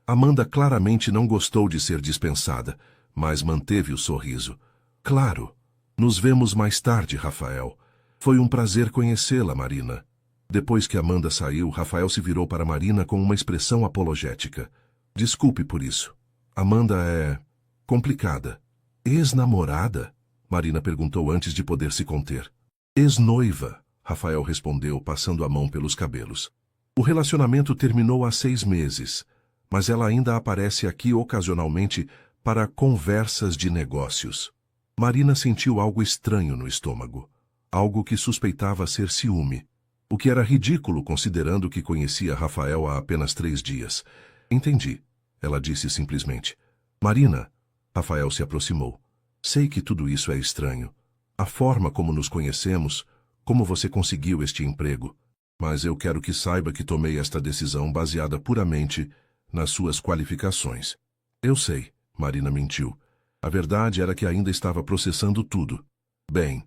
Amanda claramente não gostou de ser dispensada, mas manteve o sorriso. Claro. Nos vemos mais tarde, Rafael. Foi um prazer conhecê-la, Marina. Depois que Amanda saiu, Rafael se virou para Marina com uma expressão apologética. Desculpe por isso. Amanda é... complicada. Ex-namorada? Marina perguntou antes de poder se conter. Ex-noiva, Rafael respondeu, passando a mão pelos cabelos. O relacionamento terminou há 6 meses, mas ela ainda aparece aqui ocasionalmente para conversas de negócios. Marina sentiu algo estranho no estômago, algo que suspeitava ser ciúme, o que era ridículo considerando que conhecia Rafael há apenas 3 dias. Entendi, ela disse simplesmente. Marina, Rafael se aproximou. Sei que tudo isso é estranho. A forma como nos conhecemos, como você conseguiu este emprego. Mas eu quero que saiba que tomei esta decisão baseada puramente nas suas qualificações. Eu sei, Marina mentiu. A verdade era que ainda estava processando tudo. Bem,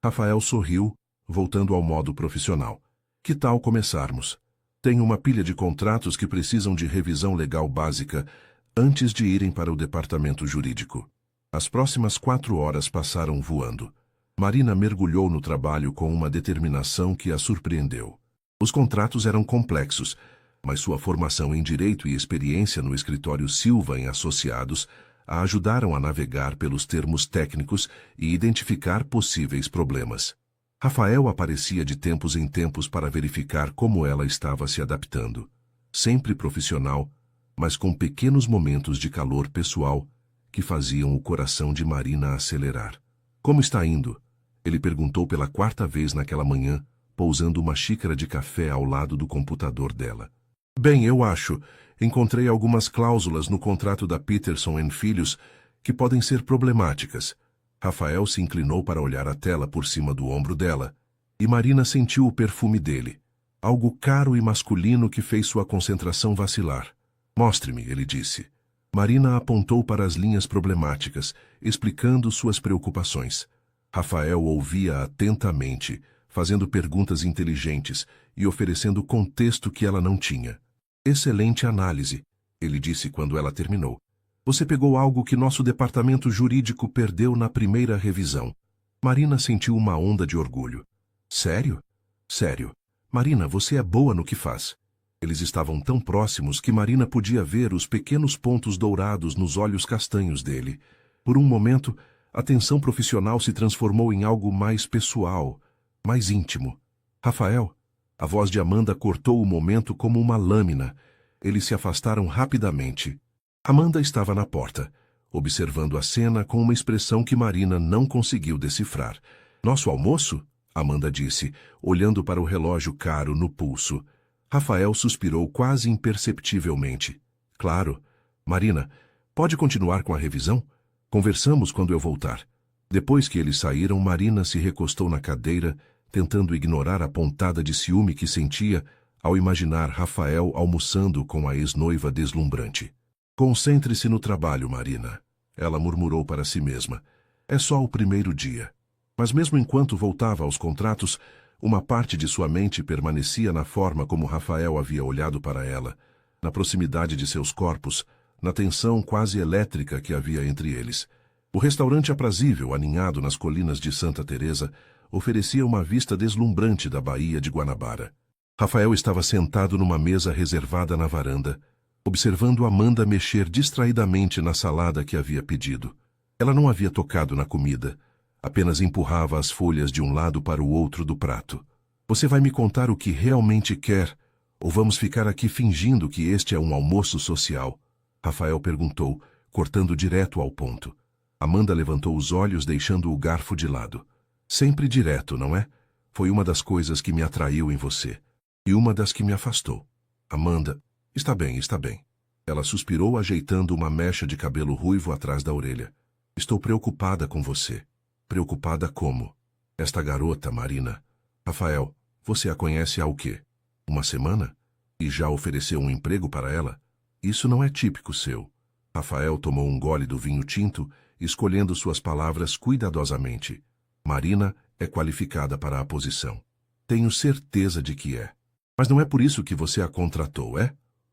Rafael sorriu, voltando ao modo profissional. Que tal começarmos? Tenho uma pilha de contratos que precisam de revisão legal básica antes de irem para o departamento jurídico. As próximas 4 horas passaram voando. Marina mergulhou no trabalho com uma determinação que a surpreendeu. Os contratos eram complexos, mas sua formação em direito e experiência no escritório Silva em Associados a ajudaram a navegar pelos termos técnicos e identificar possíveis problemas. Rafael aparecia de tempos em tempos para verificar como ela estava se adaptando. Sempre profissional, mas com pequenos momentos de calor pessoal que faziam o coração de Marina acelerar. Como está indo? Ele perguntou pela 4ª vez naquela manhã, pousando uma xícara de café ao lado do computador dela. Bem, eu acho. Encontrei algumas cláusulas no contrato da Peterson & Filhos que podem ser problemáticas. Rafael se inclinou para olhar a tela por cima do ombro dela, e Marina sentiu o perfume dele. Algo caro e masculino que fez sua concentração vacilar. Mostre-me, ele disse. Marina apontou para as linhas problemáticas, explicando suas preocupações. Rafael ouvia atentamente, fazendo perguntas inteligentes e oferecendo contexto que ela não tinha. Excelente análise, ele disse quando ela terminou. Você pegou algo que nosso departamento jurídico perdeu na primeira revisão. Marina sentiu uma onda de orgulho. Sério? Sério. Marina, você é boa no que faz. Eles estavam tão próximos que Marina podia ver os pequenos pontos dourados nos olhos castanhos dele. Por um momento, a tensão profissional se transformou em algo mais pessoal, mais íntimo. Rafael, a voz de Amanda cortou o momento como uma lâmina. Eles se afastaram rapidamente. Amanda estava na porta, observando a cena com uma expressão que Marina não conseguiu decifrar. Nosso almoço? Amanda disse, olhando para o relógio caro no pulso. Rafael suspirou quase imperceptivelmente. Claro. Marina, pode continuar com a revisão? Conversamos quando eu voltar. Depois que eles saíram, Marina se recostou na cadeira, tentando ignorar a pontada de ciúme que sentia ao imaginar Rafael almoçando com a ex-noiva deslumbrante. Concentre-se no trabalho, Marina. Ela murmurou para si mesma. É só o primeiro dia. Mas mesmo enquanto voltava aos contratos, uma parte de sua mente permanecia na forma como Rafael havia olhado para ela, na proximidade de seus corpos, na tensão quase elétrica que havia entre eles. O restaurante aprazível, aninhado nas colinas de Santa Teresa, oferecia uma vista deslumbrante da Baía de Guanabara. Rafael estava sentado numa mesa reservada na varanda, observando Amanda mexer distraidamente na salada que havia pedido. Ela não havia tocado na comida, apenas empurrava as folhas de um lado para o outro do prato. Você vai me contar o que realmente quer, ou vamos ficar aqui fingindo que este é um almoço social? Rafael perguntou, cortando direto ao ponto. Amanda levantou os olhos, deixando o garfo de lado. Sempre direto, não é? Foi uma das coisas que me atraiu em você. E uma das que me afastou. Amanda, está bem, está bem. Ela suspirou, ajeitando uma mecha de cabelo ruivo atrás da orelha. Estou preocupada com você. Preocupada como? Esta garota, Marina. Rafael, você a conhece há o quê? 1 semana? E já ofereceu um emprego para ela? Isso não é típico seu. Rafael tomou um gole do vinho tinto, escolhendo suas palavras cuidadosamente. Marina é qualificada para a posição. Tenho certeza de que é. Mas não é por isso que você a contratou, é?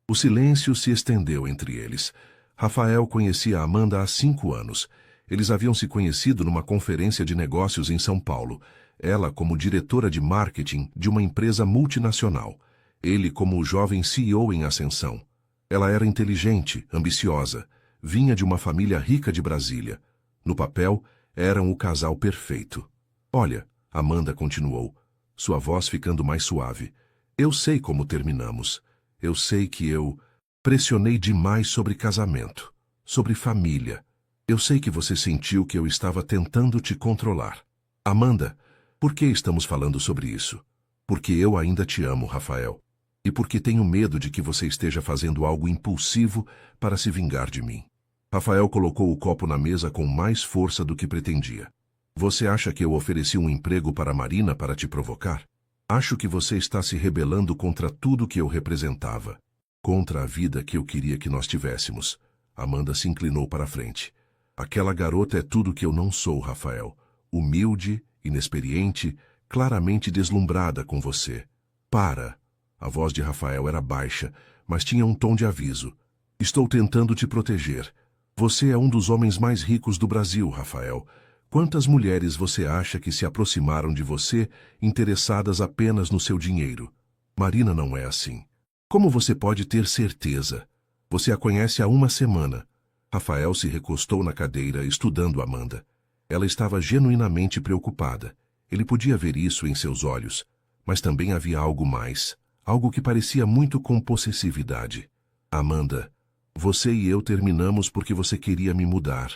O silêncio se estendeu entre eles. Rafael conhecia Amanda há 5 anos. Eles haviam se conhecido numa conferência de negócios em São Paulo. Ela como diretora de marketing de uma empresa multinacional. Ele como o jovem CEO em ascensão. Ela era inteligente, ambiciosa. Vinha de uma família rica de Brasília. No papel, eram o casal perfeito. Olha, Amanda continuou, sua voz ficando mais suave. Eu sei como terminamos. Eu sei que eu pressionei demais sobre casamento, sobre família. Eu sei que você sentiu que eu estava tentando te controlar. Amanda, por que estamos falando sobre isso? Porque eu ainda te amo, Rafael. E porque tenho medo de que você esteja fazendo algo impulsivo para se vingar de mim. Rafael colocou o copo na mesa com mais força do que pretendia. Você acha que eu ofereci um emprego para Marina para te provocar? Acho que você está se rebelando contra tudo que eu representava. Contra a vida que eu queria que nós tivéssemos. Amanda se inclinou para a frente. Aquela garota é tudo que eu não sou, Rafael. Humilde, inexperiente, claramente deslumbrada com você. Para! A voz de Rafael era baixa, mas tinha um tom de aviso. Estou tentando te proteger. Você é um dos homens mais ricos do Brasil, Rafael. Quantas mulheres você acha que se aproximaram de você interessadas apenas no seu dinheiro? Marina não é assim. Como você pode ter certeza? Você a conhece há 1 semana. Rafael se recostou na cadeira, estudando Amanda. Ela estava genuinamente preocupada. Ele podia ver isso em seus olhos. Mas também havia algo mais. Algo que parecia muito com possessividade. Amanda, você e eu terminamos porque você queria me mudar.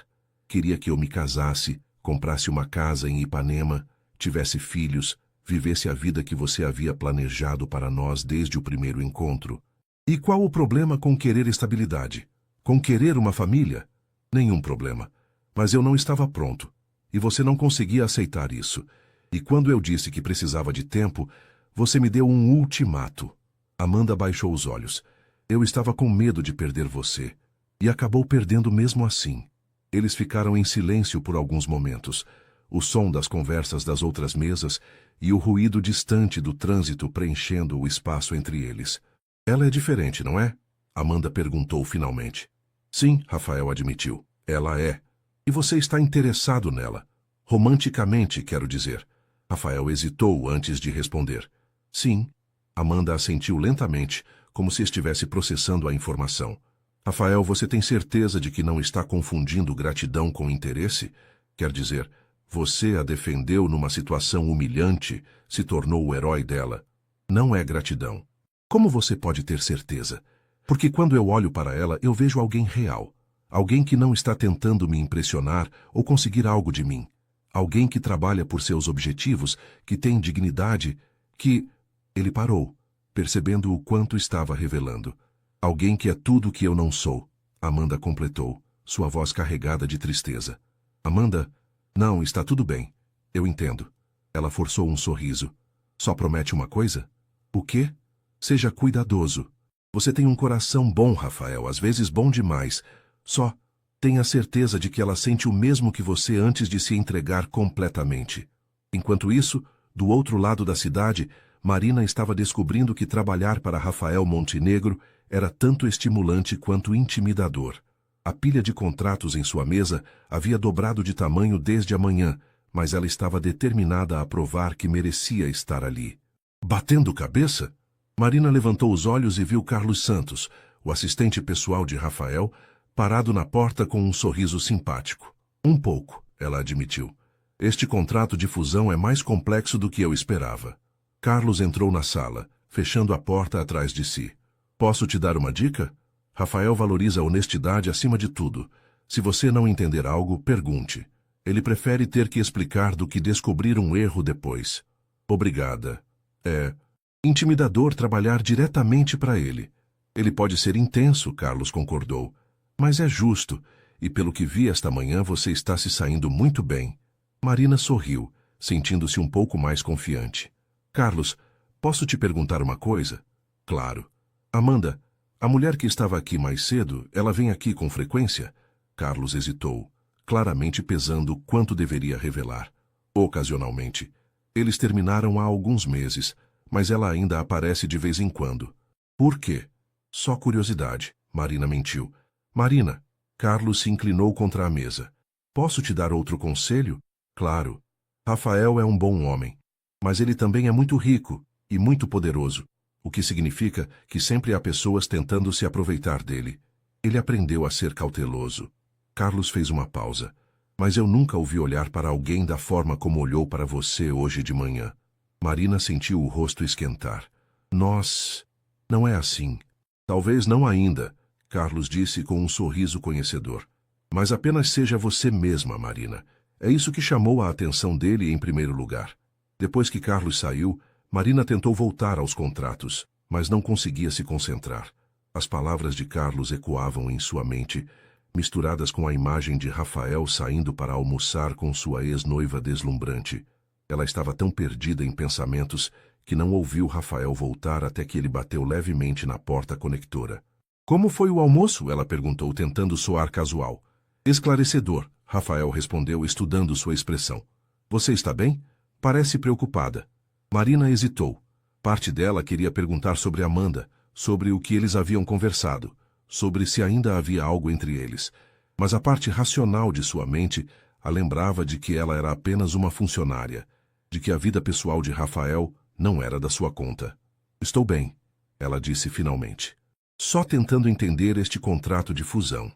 Queria que eu me casasse, comprasse uma casa em Ipanema, tivesse filhos, vivesse a vida que você havia planejado para nós desde o primeiro encontro. E qual o problema com querer estabilidade? Com querer uma família? Nenhum problema. Mas eu não estava pronto. E você não conseguia aceitar isso. E quando eu disse que precisava de tempo, você me deu um ultimato. Amanda baixou os olhos. Eu estava com medo de perder você. E acabou perdendo mesmo assim. Eles ficaram em silêncio por alguns momentos. O som das conversas das outras mesas e o ruído distante do trânsito preenchendo o espaço entre eles. Ela é diferente, não é? Amanda perguntou finalmente. Sim, Rafael admitiu. Ela é. E você está interessado nela. Romanticamente, quero dizer. Rafael hesitou antes de responder. Sim. Amanda assentiu lentamente, como se estivesse processando a informação. Rafael, você tem certeza de que não está confundindo gratidão com interesse? Quer dizer, você a defendeu numa situação humilhante, se tornou o herói dela. Não é gratidão. Como você pode ter certeza? Porque quando eu olho para ela, eu vejo alguém real. Alguém que não está tentando me impressionar ou conseguir algo de mim. Alguém que trabalha por seus objetivos, que tem dignidade, que... Ele parou, percebendo o quanto estava revelando. Alguém que é tudo o que eu não sou. Amanda completou, sua voz carregada de tristeza. Amanda, não, está tudo bem. Eu entendo. Ela forçou um sorriso. Só promete uma coisa? O quê? Seja cuidadoso. Você tem um coração bom, Rafael, às vezes bom demais. Só tenha certeza de que ela sente o mesmo que você antes de se entregar completamente. Enquanto isso, do outro lado da cidade, Marina estava descobrindo que trabalhar para Rafael Montenegro era tanto estimulante quanto intimidador. A pilha de contratos em sua mesa havia dobrado de tamanho desde a manhã, mas ela estava determinada a provar que merecia estar ali. Batendo cabeça? Marina levantou os olhos e viu Carlos Santos, o assistente pessoal de Rafael, parado na porta com um sorriso simpático. Um pouco, ela admitiu. Este contrato de fusão é mais complexo do que eu esperava. Carlos entrou na sala, fechando a porta atrás de si. Posso te dar uma dica? Rafael valoriza a honestidade acima de tudo. Se você não entender algo, pergunte. Ele prefere ter que explicar do que descobrir um erro depois. Obrigada. É intimidador trabalhar diretamente para ele. Ele pode ser intenso, Carlos concordou. Mas é justo, e pelo que vi esta manhã você está se saindo muito bem. Marina sorriu, sentindo-se um pouco mais confiante. Carlos, posso te perguntar uma coisa? Claro. Amanda, A mulher que estava aqui mais cedo, ela vem aqui com frequência? Carlos hesitou, claramente pesando quanto deveria revelar. Ocasionalmente. Eles terminaram há alguns meses, mas ela ainda aparece de vez em quando. Por quê? Só curiosidade. Marina mentiu. Marina. Carlos se inclinou contra a mesa. Posso te dar outro conselho? Claro. Rafael é um bom homem. Mas ele também é muito rico e muito poderoso, o que significa que sempre há pessoas tentando se aproveitar dele. Ele aprendeu a ser cauteloso. Carlos fez uma pausa. Mas eu nunca o vi olhar para alguém da forma como olhou para você hoje de manhã. Marina sentiu o rosto esquentar. Nós... Não é assim. Talvez não ainda, Carlos disse com um sorriso conhecedor. Mas apenas seja você mesma, Marina. É isso que chamou a atenção dele em primeiro lugar. Depois que Carlos saiu, Marina tentou voltar aos contratos, mas não conseguia se concentrar. As palavras de Carlos ecoavam em sua mente, misturadas com a imagem de Rafael saindo para almoçar com sua ex-noiva deslumbrante. Ela estava tão perdida em pensamentos que não ouviu Rafael voltar até que ele bateu levemente na porta conectora. Como foi o almoço? Ela perguntou, tentando soar casual. Esclarecedor, Rafael respondeu, estudando sua expressão. Você está bem? Parece preocupada. Marina hesitou. Parte dela queria perguntar sobre Amanda, sobre o que eles haviam conversado, sobre se ainda havia algo entre eles, mas a parte racional de sua mente a lembrava de que ela era apenas uma funcionária, de que a vida pessoal de Rafael não era da sua conta. Estou bem, ela disse finalmente. Só tentando entender este contrato de fusão.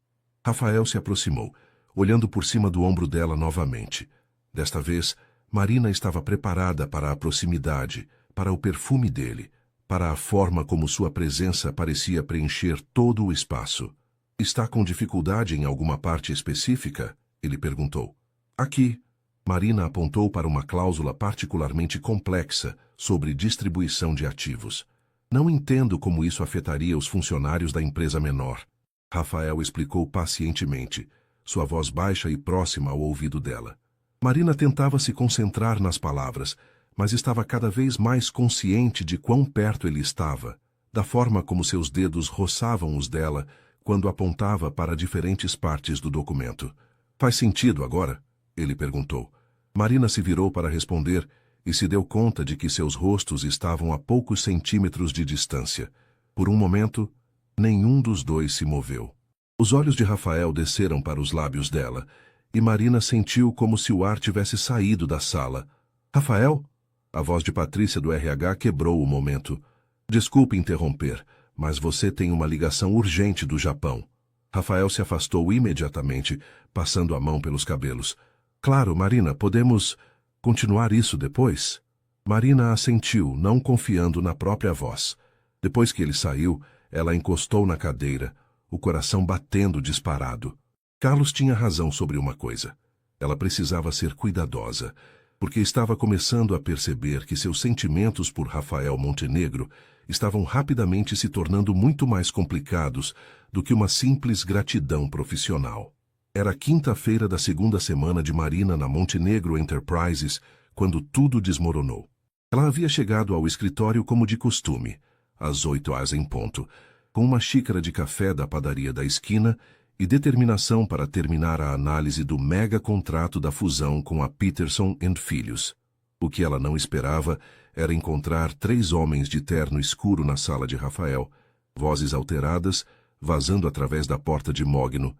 Rafael se aproximou, olhando por cima do ombro dela novamente. Desta vez, Marina estava preparada para a proximidade, para o perfume dele, para a forma como sua presença parecia preencher todo o espaço. Está com dificuldade em alguma parte específica? Ele perguntou. Aqui. Marina apontou para uma cláusula particularmente complexa sobre distribuição de ativos. Não entendo como isso afetaria os funcionários da empresa menor. Rafael explicou pacientemente, sua voz baixa e próxima ao ouvido dela. Marina tentava se concentrar nas palavras, mas estava cada vez mais consciente de quão perto ele estava, da forma como seus dedos roçavam os dela quando apontava para diferentes partes do documento. Faz sentido agora? Ele perguntou. Marina se virou para responder e se deu conta de que seus rostos estavam a poucos centímetros de distância. Por um momento, nenhum dos dois se moveu. Os olhos de Rafael desceram para os lábios dela, e Marina sentiu como se o ar tivesse saído da sala. Rafael? A voz de Patrícia do RH quebrou o momento. Desculpe interromper, mas você tem uma ligação urgente do Japão. Rafael se afastou imediatamente, passando a mão pelos cabelos. Claro, Marina, podemos continuar isso depois? Marina assentiu, não confiando na própria voz. Depois que ele saiu, ela encostou na cadeira, o coração batendo disparado. Carlos tinha razão sobre uma coisa. Ela precisava ser cuidadosa, porque estava começando a perceber que seus sentimentos por Rafael Montenegro estavam rapidamente se tornando muito mais complicados do que uma simples gratidão profissional. Era quinta-feira da segunda semana de Marina na Montenegro Enterprises, quando tudo desmoronou. Ela havia chegado ao escritório como de costume, às 8h em ponto, com uma xícara de café da padaria da esquina e determinação para terminar a análise do mega contrato da fusão com a Peterson & Filhos. O que ela não esperava era encontrar 3 homens de terno escuro na sala de Rafael, vozes alteradas, vazando através da porta de mogno.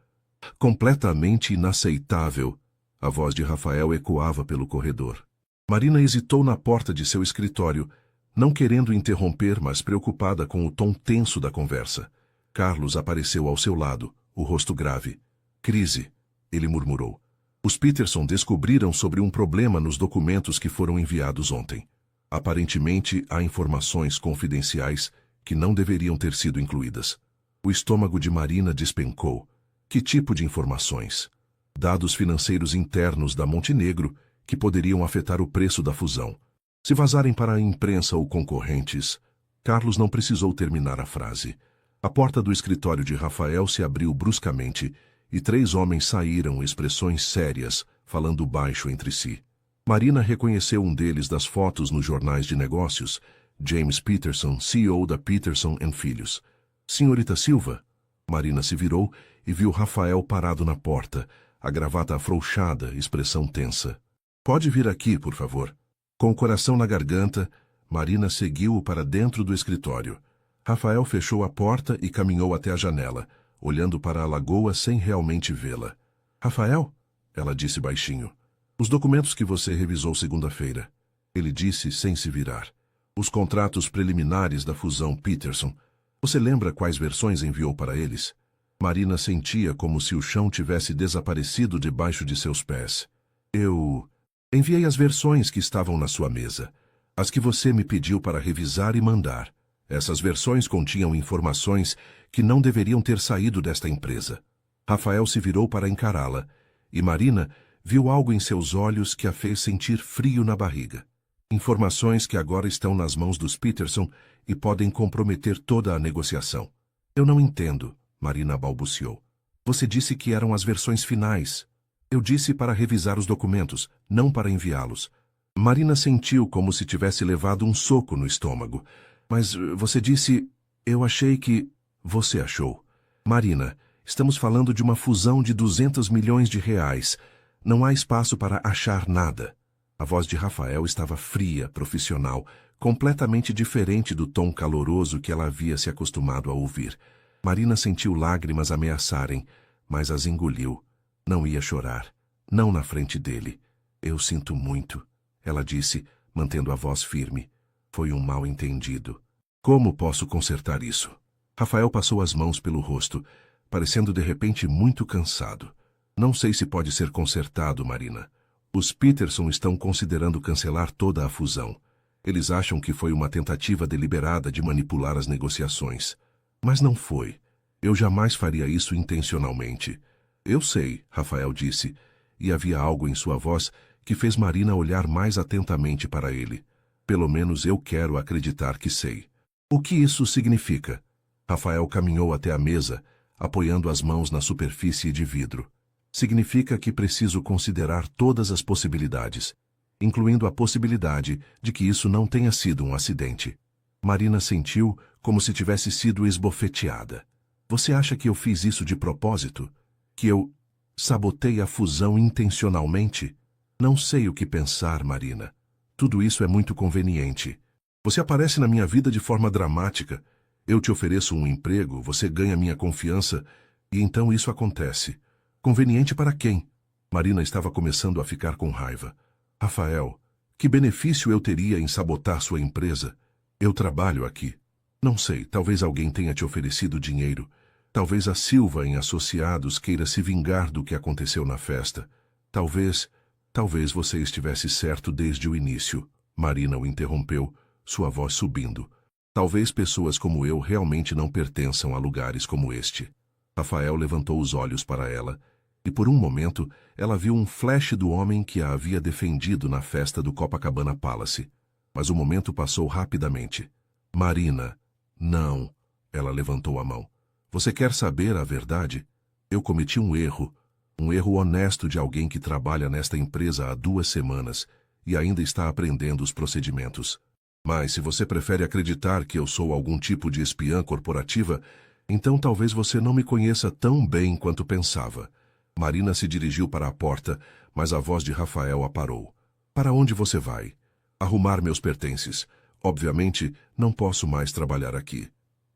Completamente inaceitável, a voz de Rafael ecoava pelo corredor. Marina hesitou na porta de seu escritório, não querendo interromper, mas preocupada com o tom tenso da conversa. Carlos apareceu ao seu lado, o rosto grave. Crise, ele murmurou. Os Peterson descobriram sobre um problema nos documentos que foram enviados ontem. Aparentemente, há informações confidenciais que não deveriam ter sido incluídas. O estômago de Marina despencou. Que tipo de informações? Dados financeiros internos da Montenegro que poderiam afetar o preço da fusão. Se vazarem para a imprensa ou concorrentes... Carlos não precisou terminar a frase. A porta do escritório de Rafael se abriu bruscamente e 3 homens saíram, expressões sérias, falando baixo entre si. Marina reconheceu um deles das fotos nos jornais de negócios, James Peterson, CEO da Peterson & Filhos. Senhorita Silva? Marina se virou e viu Rafael parado na porta, a gravata afrouxada, expressão tensa. Pode vir aqui, por favor. Com o coração na garganta, Marina seguiu-o para dentro do escritório. Rafael fechou a porta e caminhou até a janela, olhando para a lagoa sem realmente vê-la. Rafael? Ela disse baixinho. Os documentos que você revisou segunda-feira. Ele disse sem se virar. Os contratos preliminares da fusão Peterson. Você lembra quais versões enviou para eles? Marina sentia como se o chão tivesse desaparecido debaixo de seus pés. Eu enviei as versões que estavam na sua mesa. As que você me pediu para revisar e mandar. Essas versões continham informações que não deveriam ter saído desta empresa. Rafael se virou para encará-la, e Marina viu algo em seus olhos que a fez sentir frio na barriga. Informações que agora estão nas mãos dos Peterson e podem comprometer toda a negociação. Eu não entendo, Marina balbuciou. Você disse que eram as versões finais. Eu disse para revisar os documentos, não para enviá-los. Marina sentiu como se tivesse levado um soco no estômago. Mas você disse... Eu achei que... Você achou. Marina, estamos falando de uma fusão de 200 milhões de reais. Não há espaço para achar nada. A voz de Rafael estava fria, profissional, completamente diferente do tom caloroso que ela havia se acostumado a ouvir. Marina sentiu lágrimas ameaçarem, mas as engoliu. Não ia chorar. Não na frente dele. Eu sinto muito, ela disse, mantendo a voz firme. Foi um mal-entendido. Como posso consertar isso? Rafael passou as mãos pelo rosto, parecendo de repente muito cansado. Não sei se pode ser consertado, Marina. Os Peterson estão considerando cancelar toda a fusão. Eles acham que foi uma tentativa deliberada de manipular as negociações. Mas não foi. Eu jamais faria isso intencionalmente. Eu sei, Rafael disse, e havia algo em sua voz que fez Marina olhar mais atentamente para ele. Pelo menos eu quero acreditar que sei. O que isso significa? Rafael caminhou até a mesa, apoiando as mãos na superfície de vidro. Significa que preciso considerar todas as possibilidades, incluindo a possibilidade de que isso não tenha sido um acidente. Marina sentiu como se tivesse sido esbofeteada. Você acha que eu fiz isso de propósito? Que eu sabotei a fusão intencionalmente? Não sei o que pensar, Marina. Tudo isso é muito conveniente. Você aparece na minha vida de forma dramática. Eu te ofereço um emprego, você ganha minha confiança, e então isso acontece. Conveniente para quem? Marina estava começando a ficar com raiva. Rafael, que benefício eu teria em sabotar sua empresa? Eu trabalho aqui. Não sei, talvez alguém tenha te oferecido dinheiro. Talvez a Silva em Associados queira se vingar do que aconteceu na festa. Talvez você estivesse certo desde o início. Marina o interrompeu, sua voz subindo. Talvez pessoas como eu realmente não pertençam a lugares como este. Rafael levantou os olhos para ela, e por um momento ela viu um flash do homem que a havia defendido na festa do Copacabana Palace. Mas o momento passou rapidamente. Marina, não. Ela levantou a mão. Você quer saber a verdade? Eu cometi um erro honesto de alguém que trabalha nesta empresa há 2 semanas e ainda está aprendendo os procedimentos. Mas se você prefere acreditar que eu sou algum tipo de espiã corporativa, então talvez você não me conheça tão bem quanto pensava. Marina se dirigiu para a porta, mas a voz de Rafael a parou. Para onde você vai? Arrumar meus pertences. Obviamente, não posso mais trabalhar aqui.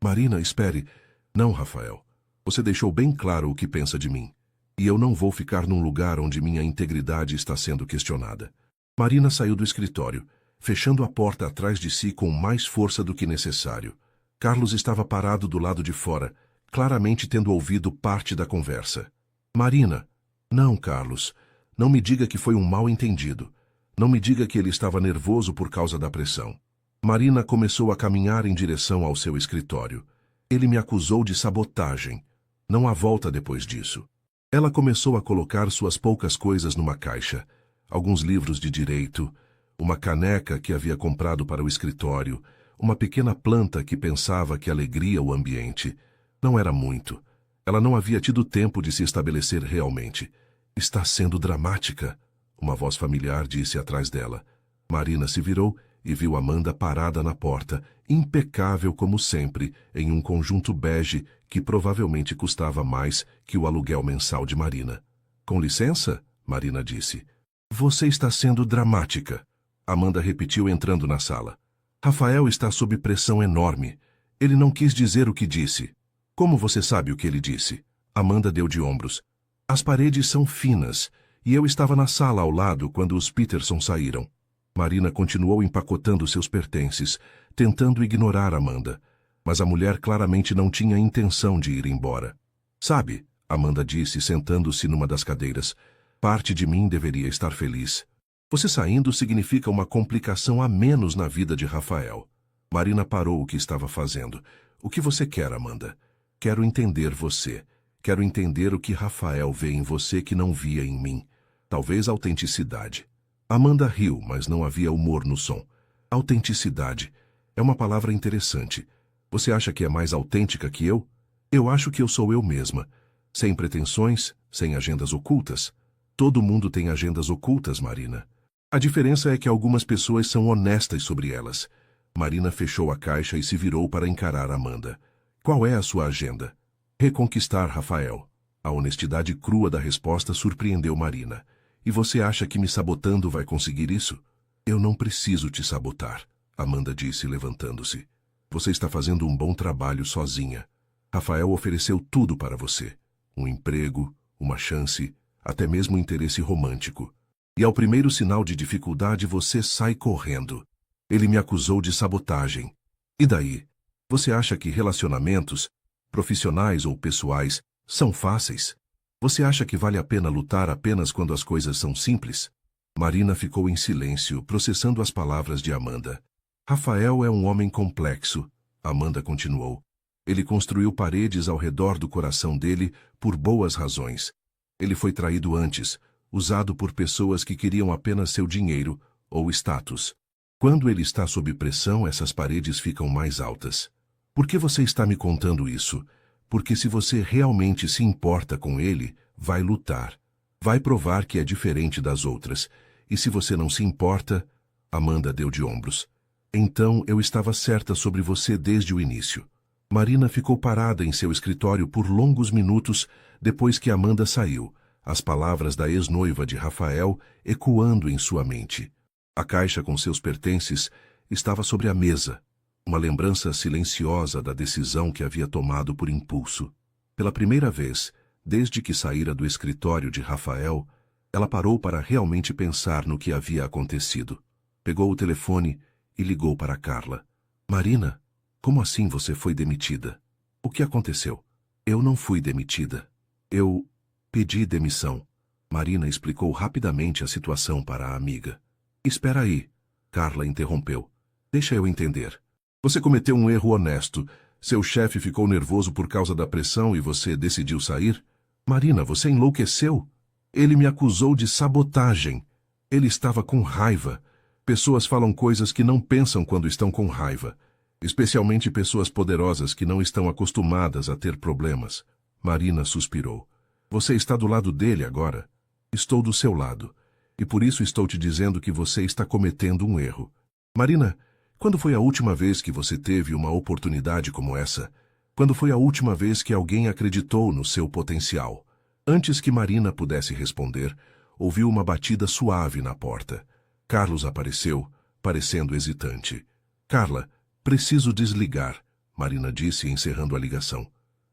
Marina, espere. Não, Rafael. Você deixou bem claro o que pensa de mim. E eu não vou ficar num lugar onde minha integridade está sendo questionada. Marina saiu do escritório, fechando a porta atrás de si com mais força do que necessário. Carlos estava parado do lado de fora, claramente tendo ouvido parte da conversa. Marina. Não, Carlos. Não me diga que foi um mal-entendido. Não me diga que ele estava nervoso por causa da pressão. Marina começou a caminhar em direção ao seu escritório. Ele me acusou de sabotagem. Não há volta depois disso. Ela começou a colocar suas poucas coisas numa caixa. Alguns livros de direito, uma caneca que havia comprado para o escritório, uma pequena planta que pensava que alegria o ambiente. Não era muito. Ela não havia tido tempo de se estabelecer realmente. Está sendo dramática, uma voz familiar disse atrás dela. Marina se virou e viu Amanda parada na porta, impecável como sempre, em um conjunto bege que provavelmente custava mais que o aluguel mensal de Marina. Com licença, Marina disse. Você está sendo dramática. Amanda repetiu entrando na sala. Rafael está sob pressão enorme. Ele não quis dizer o que disse. Como você sabe o que ele disse? Amanda deu de ombros. As paredes são finas, e eu estava na sala ao lado quando os Peterson saíram. Marina continuou empacotando seus pertences, tentando ignorar Amanda. Mas a mulher claramente não tinha intenção de ir embora. Sabe, Amanda disse, sentando-se numa das cadeiras, parte de mim deveria estar feliz. Você saindo significa uma complicação a menos na vida de Rafael. Marina parou o que estava fazendo. O que você quer, Amanda? Quero entender você. Quero entender o que Rafael vê em você que não via em mim. Talvez autenticidade. Amanda riu, mas não havia humor no som. Autenticidade. É uma palavra interessante. Você acha que é mais autêntica que eu? Eu acho que eu sou eu mesma. Sem pretensões, sem agendas ocultas. Todo mundo tem agendas ocultas, Marina. A diferença é que algumas pessoas são honestas sobre elas. Marina fechou a caixa e se virou para encarar Amanda. Qual é a sua agenda? Reconquistar Rafael. A honestidade crua da resposta surpreendeu Marina. E você acha que me sabotando vai conseguir isso? Eu não preciso te sabotar, Amanda disse, levantando-se. Você está fazendo um bom trabalho sozinha. Rafael ofereceu tudo para você. Um emprego, uma chance, até mesmo interesse romântico. E ao primeiro sinal de dificuldade você sai correndo. Ele me acusou de sabotagem. E daí? Você acha que relacionamentos, profissionais ou pessoais, são fáceis? Você acha que vale a pena lutar apenas quando as coisas são simples? Marina ficou em silêncio, processando as palavras de Amanda. Rafael é um homem complexo, Amanda continuou. Ele construiu paredes ao redor do coração dele por boas razões. Ele foi traído antes, usado por pessoas que queriam apenas seu dinheiro ou status. Quando ele está sob pressão, essas paredes ficam mais altas. Por que você está me contando isso? Porque se você realmente se importa com ele, vai lutar. Vai provar que é diferente das outras. E se você não se importa... Amanda deu de ombros. Então eu estava certa sobre você desde o início. Marina ficou parada em seu escritório por longos minutos depois que Amanda saiu, as palavras da ex-noiva de Rafael ecoando em sua mente. A caixa com seus pertences estava sobre a mesa, uma lembrança silenciosa da decisão que havia tomado por impulso. Pela primeira vez, desde que saíra do escritório de Rafael, ela parou para realmente pensar no que havia acontecido. Pegou o telefone e ligou para Carla. Marina, como assim você foi demitida? O que aconteceu? Eu não fui demitida. Eu pedi demissão. Marina explicou rapidamente a situação para a amiga. Espera aí, Carla interrompeu. Deixa eu entender. Você cometeu um erro honesto. Seu chefe ficou nervoso por causa da pressão e você decidiu sair? Marina, você enlouqueceu? Ele me acusou de sabotagem. Ele estava com raiva. Pessoas falam coisas que não pensam quando estão com raiva. Especialmente pessoas poderosas que não estão acostumadas a ter problemas. Marina suspirou. Você está do lado dele agora? Estou do seu lado. E por isso estou te dizendo que você está cometendo um erro. Marina, quando foi a última vez que você teve uma oportunidade como essa? Quando foi a última vez que alguém acreditou no seu potencial? Antes que Marina pudesse responder, ouviu uma batida suave na porta. Carlos apareceu, parecendo hesitante. Carla, preciso desligar, Marina disse, encerrando a ligação.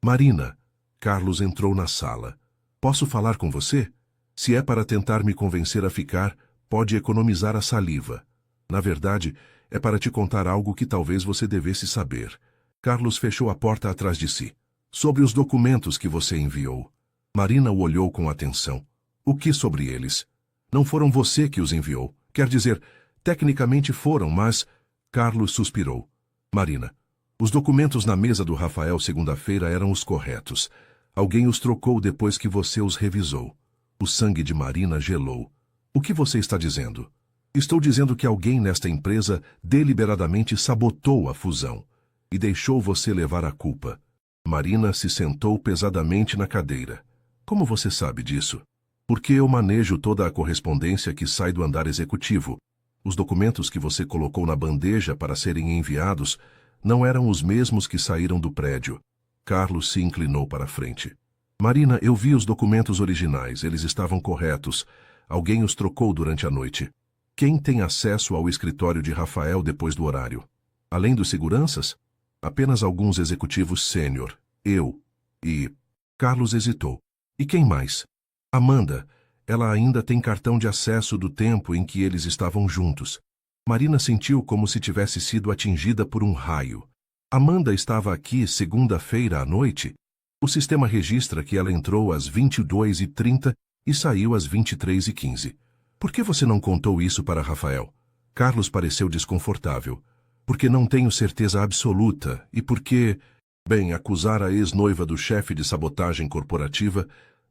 Marina, Carlos entrou na sala. Posso falar com você? Se é para tentar me convencer a ficar, pode economizar a saliva. Na verdade, é para te contar algo que talvez você devesse saber. Carlos fechou a porta atrás de si. Sobre os documentos que você enviou. Marina o olhou com atenção. O que sobre eles? Não foram você que os enviou. Quer dizer, tecnicamente foram, mas... Carlos suspirou. Marina, os documentos na mesa do Rafael segunda-feira eram os corretos. Alguém os trocou depois que você os revisou. O sangue de Marina gelou. O que você está dizendo? Estou dizendo que alguém nesta empresa deliberadamente sabotou a fusão e deixou você levar a culpa. Marina se sentou pesadamente na cadeira. Como você sabe disso? Porque eu manejo toda a correspondência que sai do andar executivo. Os documentos que você colocou na bandeja para serem enviados não eram os mesmos que saíram do prédio. Carlos se inclinou para a frente. Marina, eu vi os documentos originais, eles estavam corretos. Alguém os trocou durante a noite. Quem tem acesso ao escritório de Rafael depois do horário? Além dos seguranças? Apenas alguns executivos sênior. Eu. E... Carlos hesitou. E quem mais? Amanda. Ela ainda tem cartão de acesso do tempo em que eles estavam juntos. Marina sentiu como se tivesse sido atingida por um raio. Amanda estava aqui segunda-feira à noite? O sistema registra que ela entrou às 22h30 e saiu às 23h15. Por que você não contou isso para Rafael? Carlos pareceu desconfortável. Porque não tenho certeza absoluta e porque... Bem, acusar a ex-noiva do chefe de sabotagem corporativa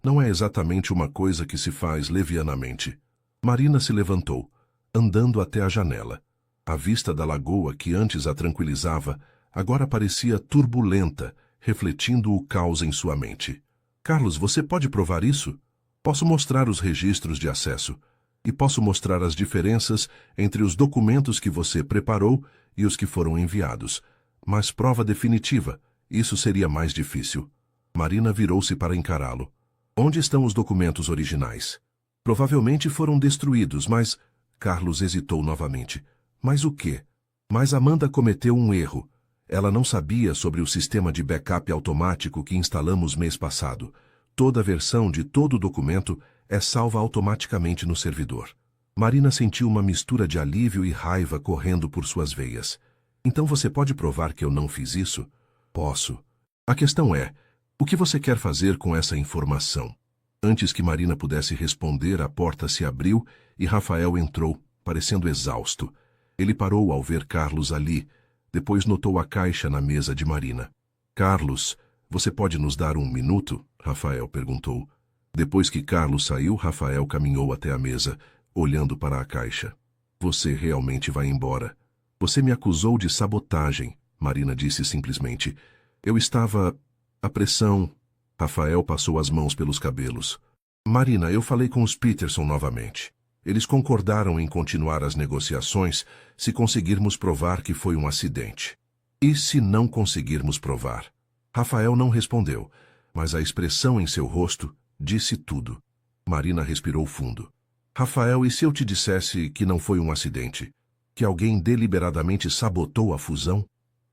não é exatamente uma coisa que se faz levianamente. Marina se levantou, andando até a janela. A vista da lagoa que antes a tranquilizava agora parecia turbulenta, refletindo o caos em sua mente. Carlos, você pode provar isso? Posso mostrar os registros de acesso. E posso mostrar as diferenças entre os documentos que você preparou e os que foram enviados. Mas prova definitiva, isso seria mais difícil. Marina virou-se para encará-lo. Onde estão os documentos originais? Provavelmente foram destruídos, mas... Carlos hesitou novamente. Mas o quê? Mas Amanda cometeu um erro. Ela não sabia sobre o sistema de backup automático que instalamos mês passado. Toda versão de todo documento é salva automaticamente no servidor. Marina sentiu uma mistura de alívio e raiva correndo por suas veias. Então você pode provar que eu não fiz isso? Posso. A questão é, o que você quer fazer com essa informação? Antes que Marina pudesse responder, a porta se abriu e Rafael entrou, parecendo exausto. Ele parou ao ver Carlos ali, depois notou a caixa na mesa de Marina. Carlos, você pode nos dar 1 minuto? Rafael perguntou. Depois que Carlos saiu, Rafael caminhou até a mesa, olhando para a caixa. Você realmente vai embora. Você me acusou de sabotagem, Marina disse simplesmente. Eu estava... A pressão... Rafael passou as mãos pelos cabelos. Marina, eu falei com os Peterson novamente. Eles concordaram em continuar as negociações se conseguirmos provar que foi um acidente. E se não conseguirmos provar? Rafael não respondeu, mas a expressão em seu rosto disse tudo. Marina respirou fundo. Rafael, e se eu te dissesse que não foi um acidente? Que alguém deliberadamente sabotou a fusão?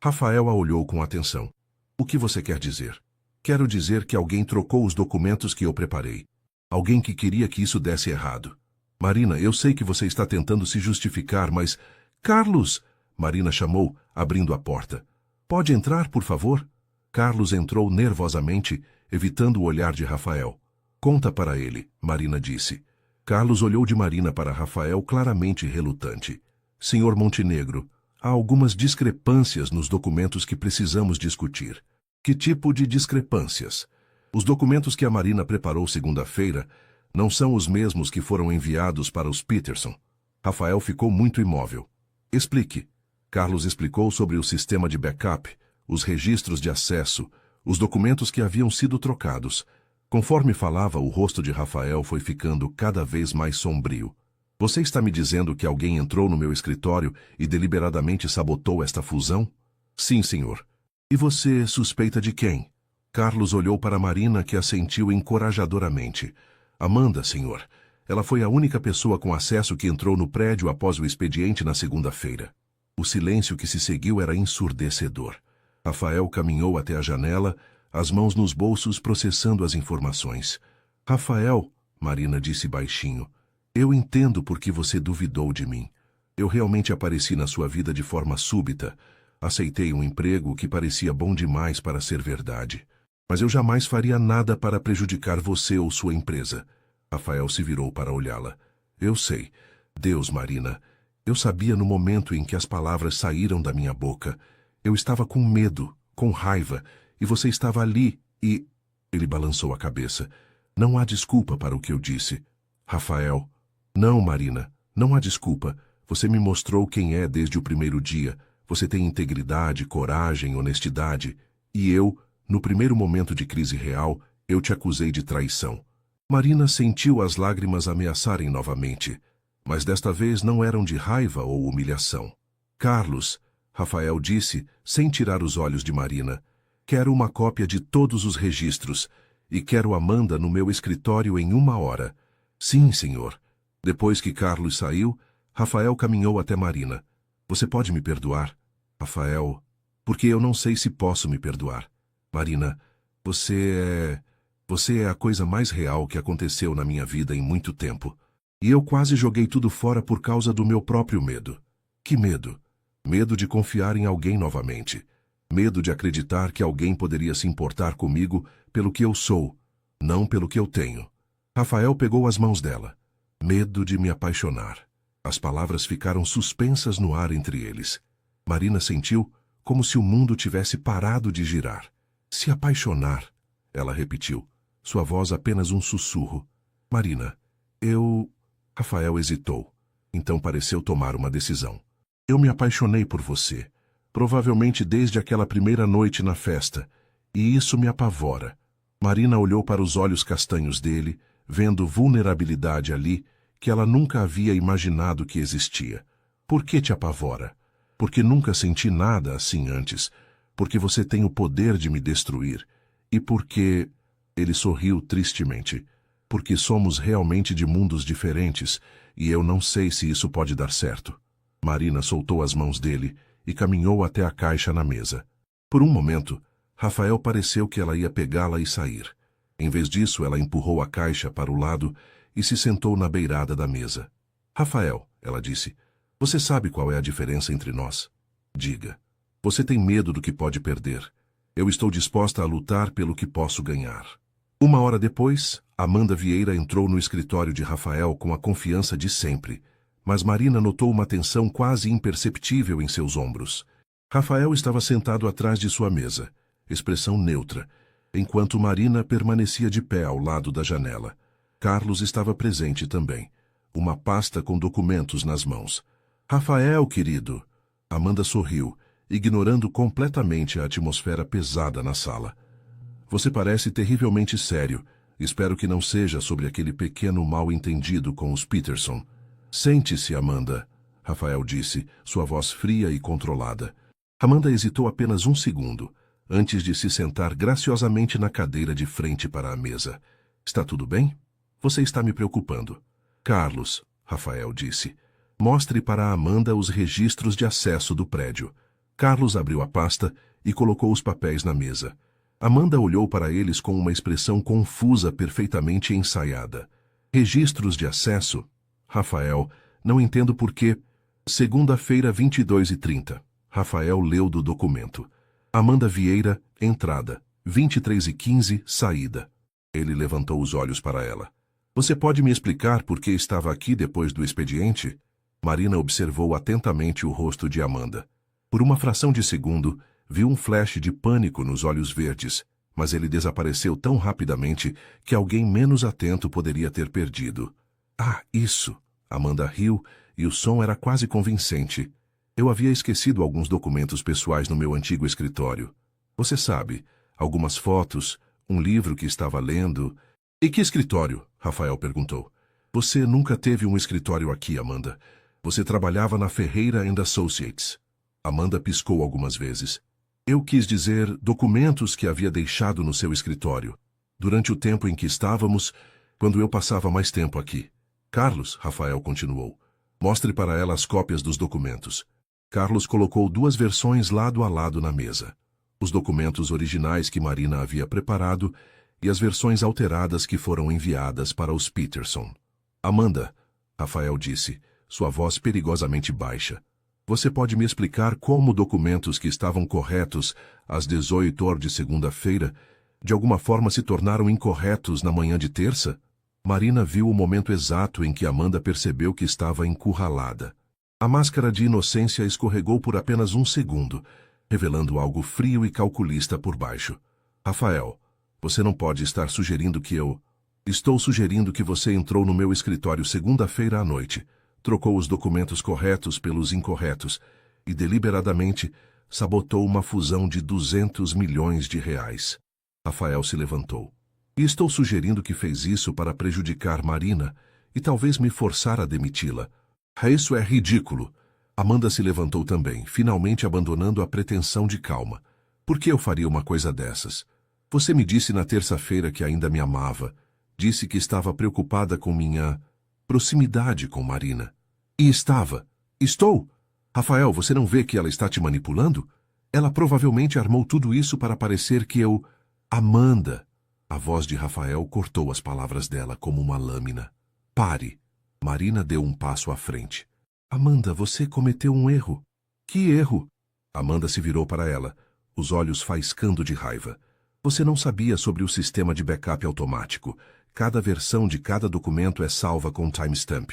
Rafael a olhou com atenção. O que você quer dizer? Quero dizer que alguém trocou os documentos que eu preparei. Alguém que queria que isso desse errado. Marina, eu sei que você está tentando se justificar, mas... Carlos! Marina chamou, abrindo a porta. Pode entrar, por favor? Carlos entrou nervosamente, evitando o olhar de Rafael. Conta para ele, Marina disse. Carlos olhou de Marina para Rafael claramente relutante. Senhor Montenegro, há algumas discrepâncias nos documentos que precisamos discutir. Que tipo de discrepâncias? Os documentos que a Marina preparou segunda-feira não são os mesmos que foram enviados para os Peterson. Rafael ficou muito imóvel. Explique. Carlos explicou sobre o sistema de backup, os registros de acesso, os documentos que haviam sido trocados. Conforme falava, o rosto de Rafael foi ficando cada vez mais sombrio. Você está me dizendo que alguém entrou no meu escritório e deliberadamente sabotou esta fusão? Sim, senhor. E você suspeita de quem? Carlos olhou para Marina, que assentiu encorajadoramente. Amanda, senhor. Ela foi a única pessoa com acesso que entrou no prédio após o expediente na segunda-feira. O silêncio que se seguiu era ensurdecedor. Rafael caminhou até a janela, as mãos nos bolsos processando as informações. Rafael, Marina disse baixinho, eu entendo por que você duvidou de mim. Eu realmente apareci na sua vida de forma súbita. Aceitei um emprego que parecia bom demais para ser verdade. Mas eu jamais faria nada para prejudicar você ou sua empresa. Rafael se virou para olhá-la. Eu sei. Deus, Marina. Eu sabia no momento em que as palavras saíram da minha boca. Eu estava com medo, com raiva, e você estava ali e... Ele balançou a cabeça. Não há desculpa para o que eu disse. Rafael. Não, Marina. Não há desculpa. Você me mostrou quem é desde o primeiro dia. Você tem integridade, coragem, honestidade. E eu, no primeiro momento de crise real, eu te acusei de traição. Marina sentiu as lágrimas ameaçarem novamente. Mas desta vez não eram de raiva ou humilhação. Carlos, Rafael disse, sem tirar os olhos de Marina, quero uma cópia de todos os registros e quero Amanda no meu escritório em 1 hora. Sim, senhor. Depois que Carlos saiu, Rafael caminhou até Marina. Você pode me perdoar? Rafael, porque eu não sei se posso me perdoar. Marina, você é a coisa mais real que aconteceu na minha vida em muito tempo. E eu quase joguei tudo fora por causa do meu próprio medo. Que medo? Medo de confiar em alguém novamente. Medo de acreditar que alguém poderia se importar comigo pelo que eu sou, não pelo que eu tenho. Rafael pegou as mãos dela. Medo de me apaixonar. As palavras ficaram suspensas no ar entre eles. Marina sentiu como se o mundo tivesse parado de girar. Se apaixonar, ela repetiu, sua voz apenas um sussurro. Marina, Rafael hesitou. Então pareceu tomar uma decisão. Eu me apaixonei por você, provavelmente desde aquela primeira noite na festa, e isso me apavora. Marina olhou para os olhos castanhos dele, vendo vulnerabilidade ali que ela nunca havia imaginado que existia. Por que te apavora? Porque nunca senti nada assim antes, porque você tem o poder de me destruir, e porque... Ele sorriu tristemente. Porque somos realmente de mundos diferentes, e eu não sei se isso pode dar certo. Marina soltou as mãos dele e caminhou até a caixa na mesa. Por um momento, Rafael pareceu que ela ia pegá-la e sair. Em vez disso, ela empurrou a caixa para o lado e se sentou na beirada da mesa. Rafael, ela disse, você sabe qual é a diferença entre nós? Diga. Você tem medo do que pode perder. Eu estou disposta a lutar pelo que posso ganhar. 1 hora depois, Amanda Vieira entrou no escritório de Rafael com a confiança de sempre, mas Marina notou uma tensão quase imperceptível em seus ombros. Rafael estava sentado atrás de sua mesa, expressão neutra, enquanto Marina permanecia de pé ao lado da janela. Carlos estava presente também, uma pasta com documentos nas mãos. Rafael, querido! Amanda sorriu, ignorando completamente a atmosfera pesada na sala. Você parece terrivelmente sério. Espero que não seja sobre aquele pequeno mal-entendido com os Peterson. Sente-se, Amanda, Rafael disse, sua voz fria e controlada. Amanda hesitou apenas 1 segundo, antes de se sentar graciosamente na cadeira de frente para a mesa. Está tudo bem? Você está me preocupando. Carlos, Rafael disse, mostre para a Amanda os registros de acesso do prédio. Carlos abriu a pasta e colocou os papéis na mesa. Amanda olhou para eles com uma expressão confusa perfeitamente ensaiada. Registros de acesso? Rafael, não entendo por quê. Segunda-feira, 22h30. Rafael leu do documento. Amanda Vieira, entrada. 23h15, saída. Ele levantou os olhos para ela. Você pode me explicar por que estava aqui depois do expediente? Marina observou atentamente o rosto de Amanda. Por uma fração de segundo, viu um flash de pânico nos olhos verdes, mas ele desapareceu tão rapidamente que alguém menos atento poderia ter perdido. Ah, isso! Amanda riu e o som era quase convincente. Eu havia esquecido alguns documentos pessoais no meu antigo escritório. Você sabe, algumas fotos, um livro que estava lendo... E que escritório? Rafael perguntou. Você nunca teve um escritório aqui, Amanda. Você trabalhava na Ferreira & Associates. Amanda piscou algumas vezes. Eu quis dizer documentos que havia deixado no seu escritório, durante o tempo em que estávamos, quando eu passava mais tempo aqui. Carlos, Rafael continuou, mostre para ela as cópias dos documentos. Carlos colocou 2 versões lado a lado na mesa. Os documentos originais que Marina havia preparado e as versões alteradas que foram enviadas para os Peterson. Amanda, Rafael disse, sua voz perigosamente baixa. Você pode me explicar como documentos que estavam corretos às 18h de segunda-feira, de alguma forma se tornaram incorretos na manhã de terça? Marina viu o momento exato em que Amanda percebeu que estava encurralada. A máscara de inocência escorregou por apenas 1 segundo, revelando algo frio e calculista por baixo. Rafael, você não pode estar sugerindo que eu... Estou sugerindo que você entrou no meu escritório segunda-feira à noite, trocou os documentos corretos pelos incorretos e, deliberadamente, sabotou uma fusão de 200 milhões de reais. Rafael se levantou. E estou sugerindo que fez isso para prejudicar Marina e talvez me forçar a demiti-la. Isso é ridículo. Amanda se levantou também, finalmente abandonando a pretensão de calma. Por que eu faria uma coisa dessas? Você me disse na terça-feira que ainda me amava. Disse que estava preocupada com minha proximidade com Marina. E estava. Estou. Rafael, você não vê que ela está te manipulando? Ela provavelmente armou tudo isso para parecer que eu... Amanda! A voz de Rafael cortou as palavras dela como uma lâmina. Pare! Marina deu um passo à frente. Amanda, você cometeu um erro. Que erro? Amanda se virou para ela, os olhos faiscando de raiva. Você não sabia sobre o sistema de backup automático. Cada versão de cada documento é salva com timestamp.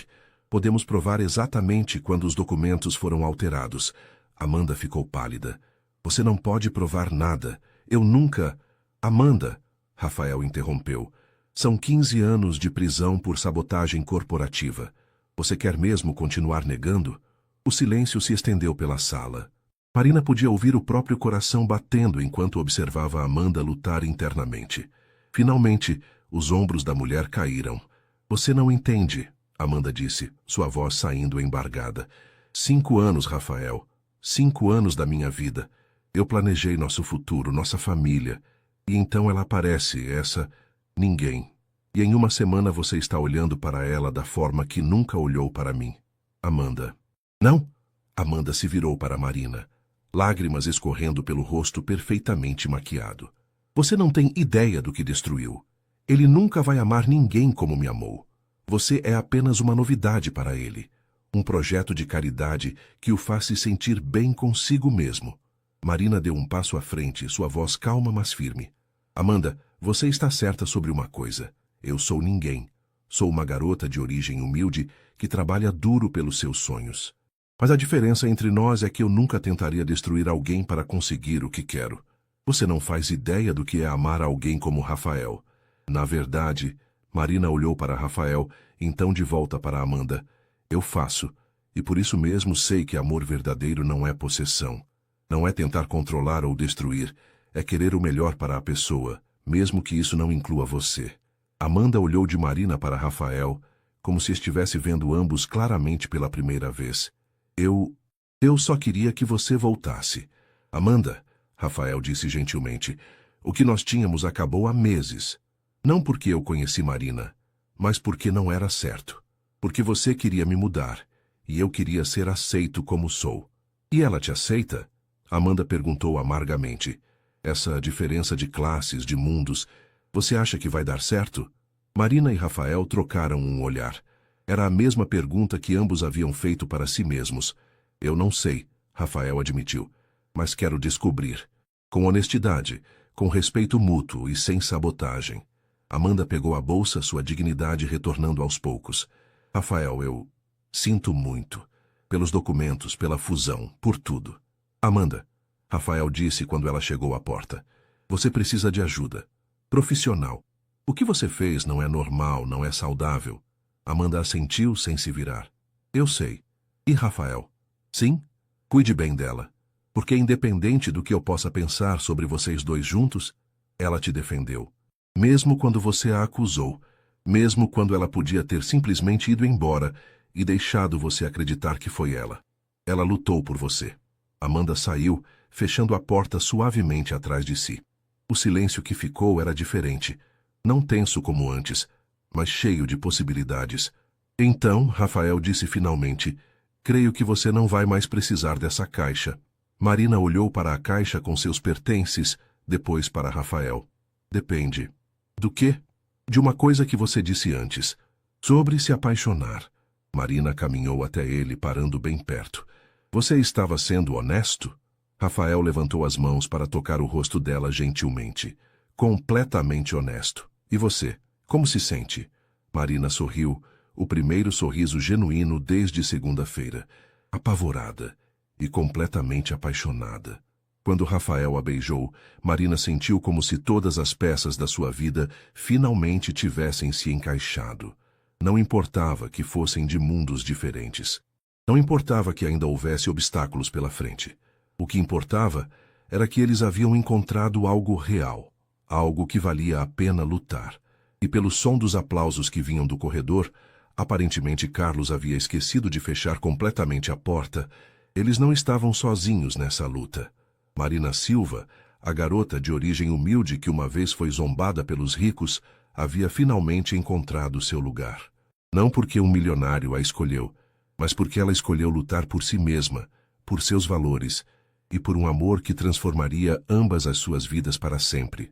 Podemos provar exatamente quando os documentos foram alterados. Amanda ficou pálida. Você não pode provar nada. Eu nunca... Amanda, Rafael interrompeu. São 15 anos de prisão por sabotagem corporativa. Você quer mesmo continuar negando? O silêncio se estendeu pela sala. Marina podia ouvir o próprio coração batendo enquanto observava Amanda lutar internamente. Finalmente, os ombros da mulher caíram. Você não entende, Amanda disse, sua voz saindo embargada. 5 anos, Rafael. 5 anos da minha vida. Eu planejei nosso futuro, nossa família. E então ela aparece, essa... ninguém. E em uma semana você está olhando para ela da forma que nunca olhou para mim. Amanda. Não? Amanda se virou para Marina. Lágrimas escorrendo pelo rosto perfeitamente maquiado. Você não tem ideia do que destruiu. Ele nunca vai amar ninguém como me amou. Você é apenas uma novidade para ele. Um projeto de caridade que o faz se sentir bem consigo mesmo. Marina deu um passo à frente, sua voz calma mas firme. Amanda, você está certa sobre uma coisa. Eu sou ninguém. Sou uma garota de origem humilde que trabalha duro pelos seus sonhos. Mas a diferença entre nós é que eu nunca tentaria destruir alguém para conseguir o que quero. Você não faz ideia do que é amar alguém como Rafael. Na verdade, Marina olhou para Rafael, então de volta para Amanda. Eu faço, e por isso mesmo sei que amor verdadeiro não é possessão. Não é tentar controlar ou destruir, é querer o melhor para a pessoa, mesmo que isso não inclua você. Amanda olhou de Marina para Rafael, como se estivesse vendo ambos claramente pela primeira vez. Eu só queria que você voltasse. Amanda, Rafael disse gentilmente, o que nós tínhamos acabou há meses. Não porque eu conheci Marina, mas porque não era certo. Porque você queria me mudar, e eu queria ser aceito como sou. E ela te aceita? Amanda perguntou amargamente. Essa diferença de classes, de mundos, você acha que vai dar certo? Marina e Rafael trocaram um olhar. Era a mesma pergunta que ambos haviam feito para si mesmos. Eu não sei, Rafael admitiu, mas quero descobrir. Com honestidade, com respeito mútuo e sem sabotagem. Amanda pegou a bolsa, sua dignidade retornando aos poucos. Rafael, eu sinto muito. Pelos documentos, pela fusão, por tudo. Amanda, Rafael disse quando ela chegou à porta. Você precisa de ajuda. Profissional. O que você fez não é normal, não é saudável. Amanda assentiu sem se virar. Eu sei. E Rafael? Sim? Cuide bem dela. Porque independente do que eu possa pensar sobre vocês dois juntos, ela te defendeu. Mesmo quando você a acusou. Mesmo quando ela podia ter simplesmente ido embora e deixado você acreditar que foi ela. Ela lutou por você. Amanda saiu, fechando a porta suavemente atrás de si. O silêncio que ficou era diferente. Não tenso como antes, mas cheio de possibilidades. Então, Rafael disse finalmente, creio que você não vai mais precisar dessa caixa. Marina olhou para a caixa com seus pertences, depois para Rafael. Depende. Do quê? De uma coisa que você disse antes. Sobre se apaixonar. Marina caminhou até ele, parando bem perto. Você estava sendo honesto? Rafael levantou as mãos para tocar o rosto dela gentilmente. Completamente honesto. E você? Como se sente? Marina sorriu, o primeiro sorriso genuíno desde segunda-feira. Apavorada e completamente apaixonada. Quando Rafael a beijou, Marina sentiu como se todas as peças da sua vida finalmente tivessem se encaixado. Não importava que fossem de mundos diferentes. Não importava que ainda houvesse obstáculos pela frente. O que importava era que eles haviam encontrado algo real, algo que valia a pena lutar. E pelo som dos aplausos que vinham do corredor, Aparentemente, Carlos havia esquecido de fechar completamente a porta. Eles não estavam sozinhos nessa luta. Marina Silva, a garota de origem humilde que uma vez foi zombada pelos ricos, havia finalmente encontrado seu lugar. Não porque um milionário a escolheu, mas porque ela escolheu lutar por si mesma, por seus valores e por um amor que transformaria ambas as suas vidas para sempre.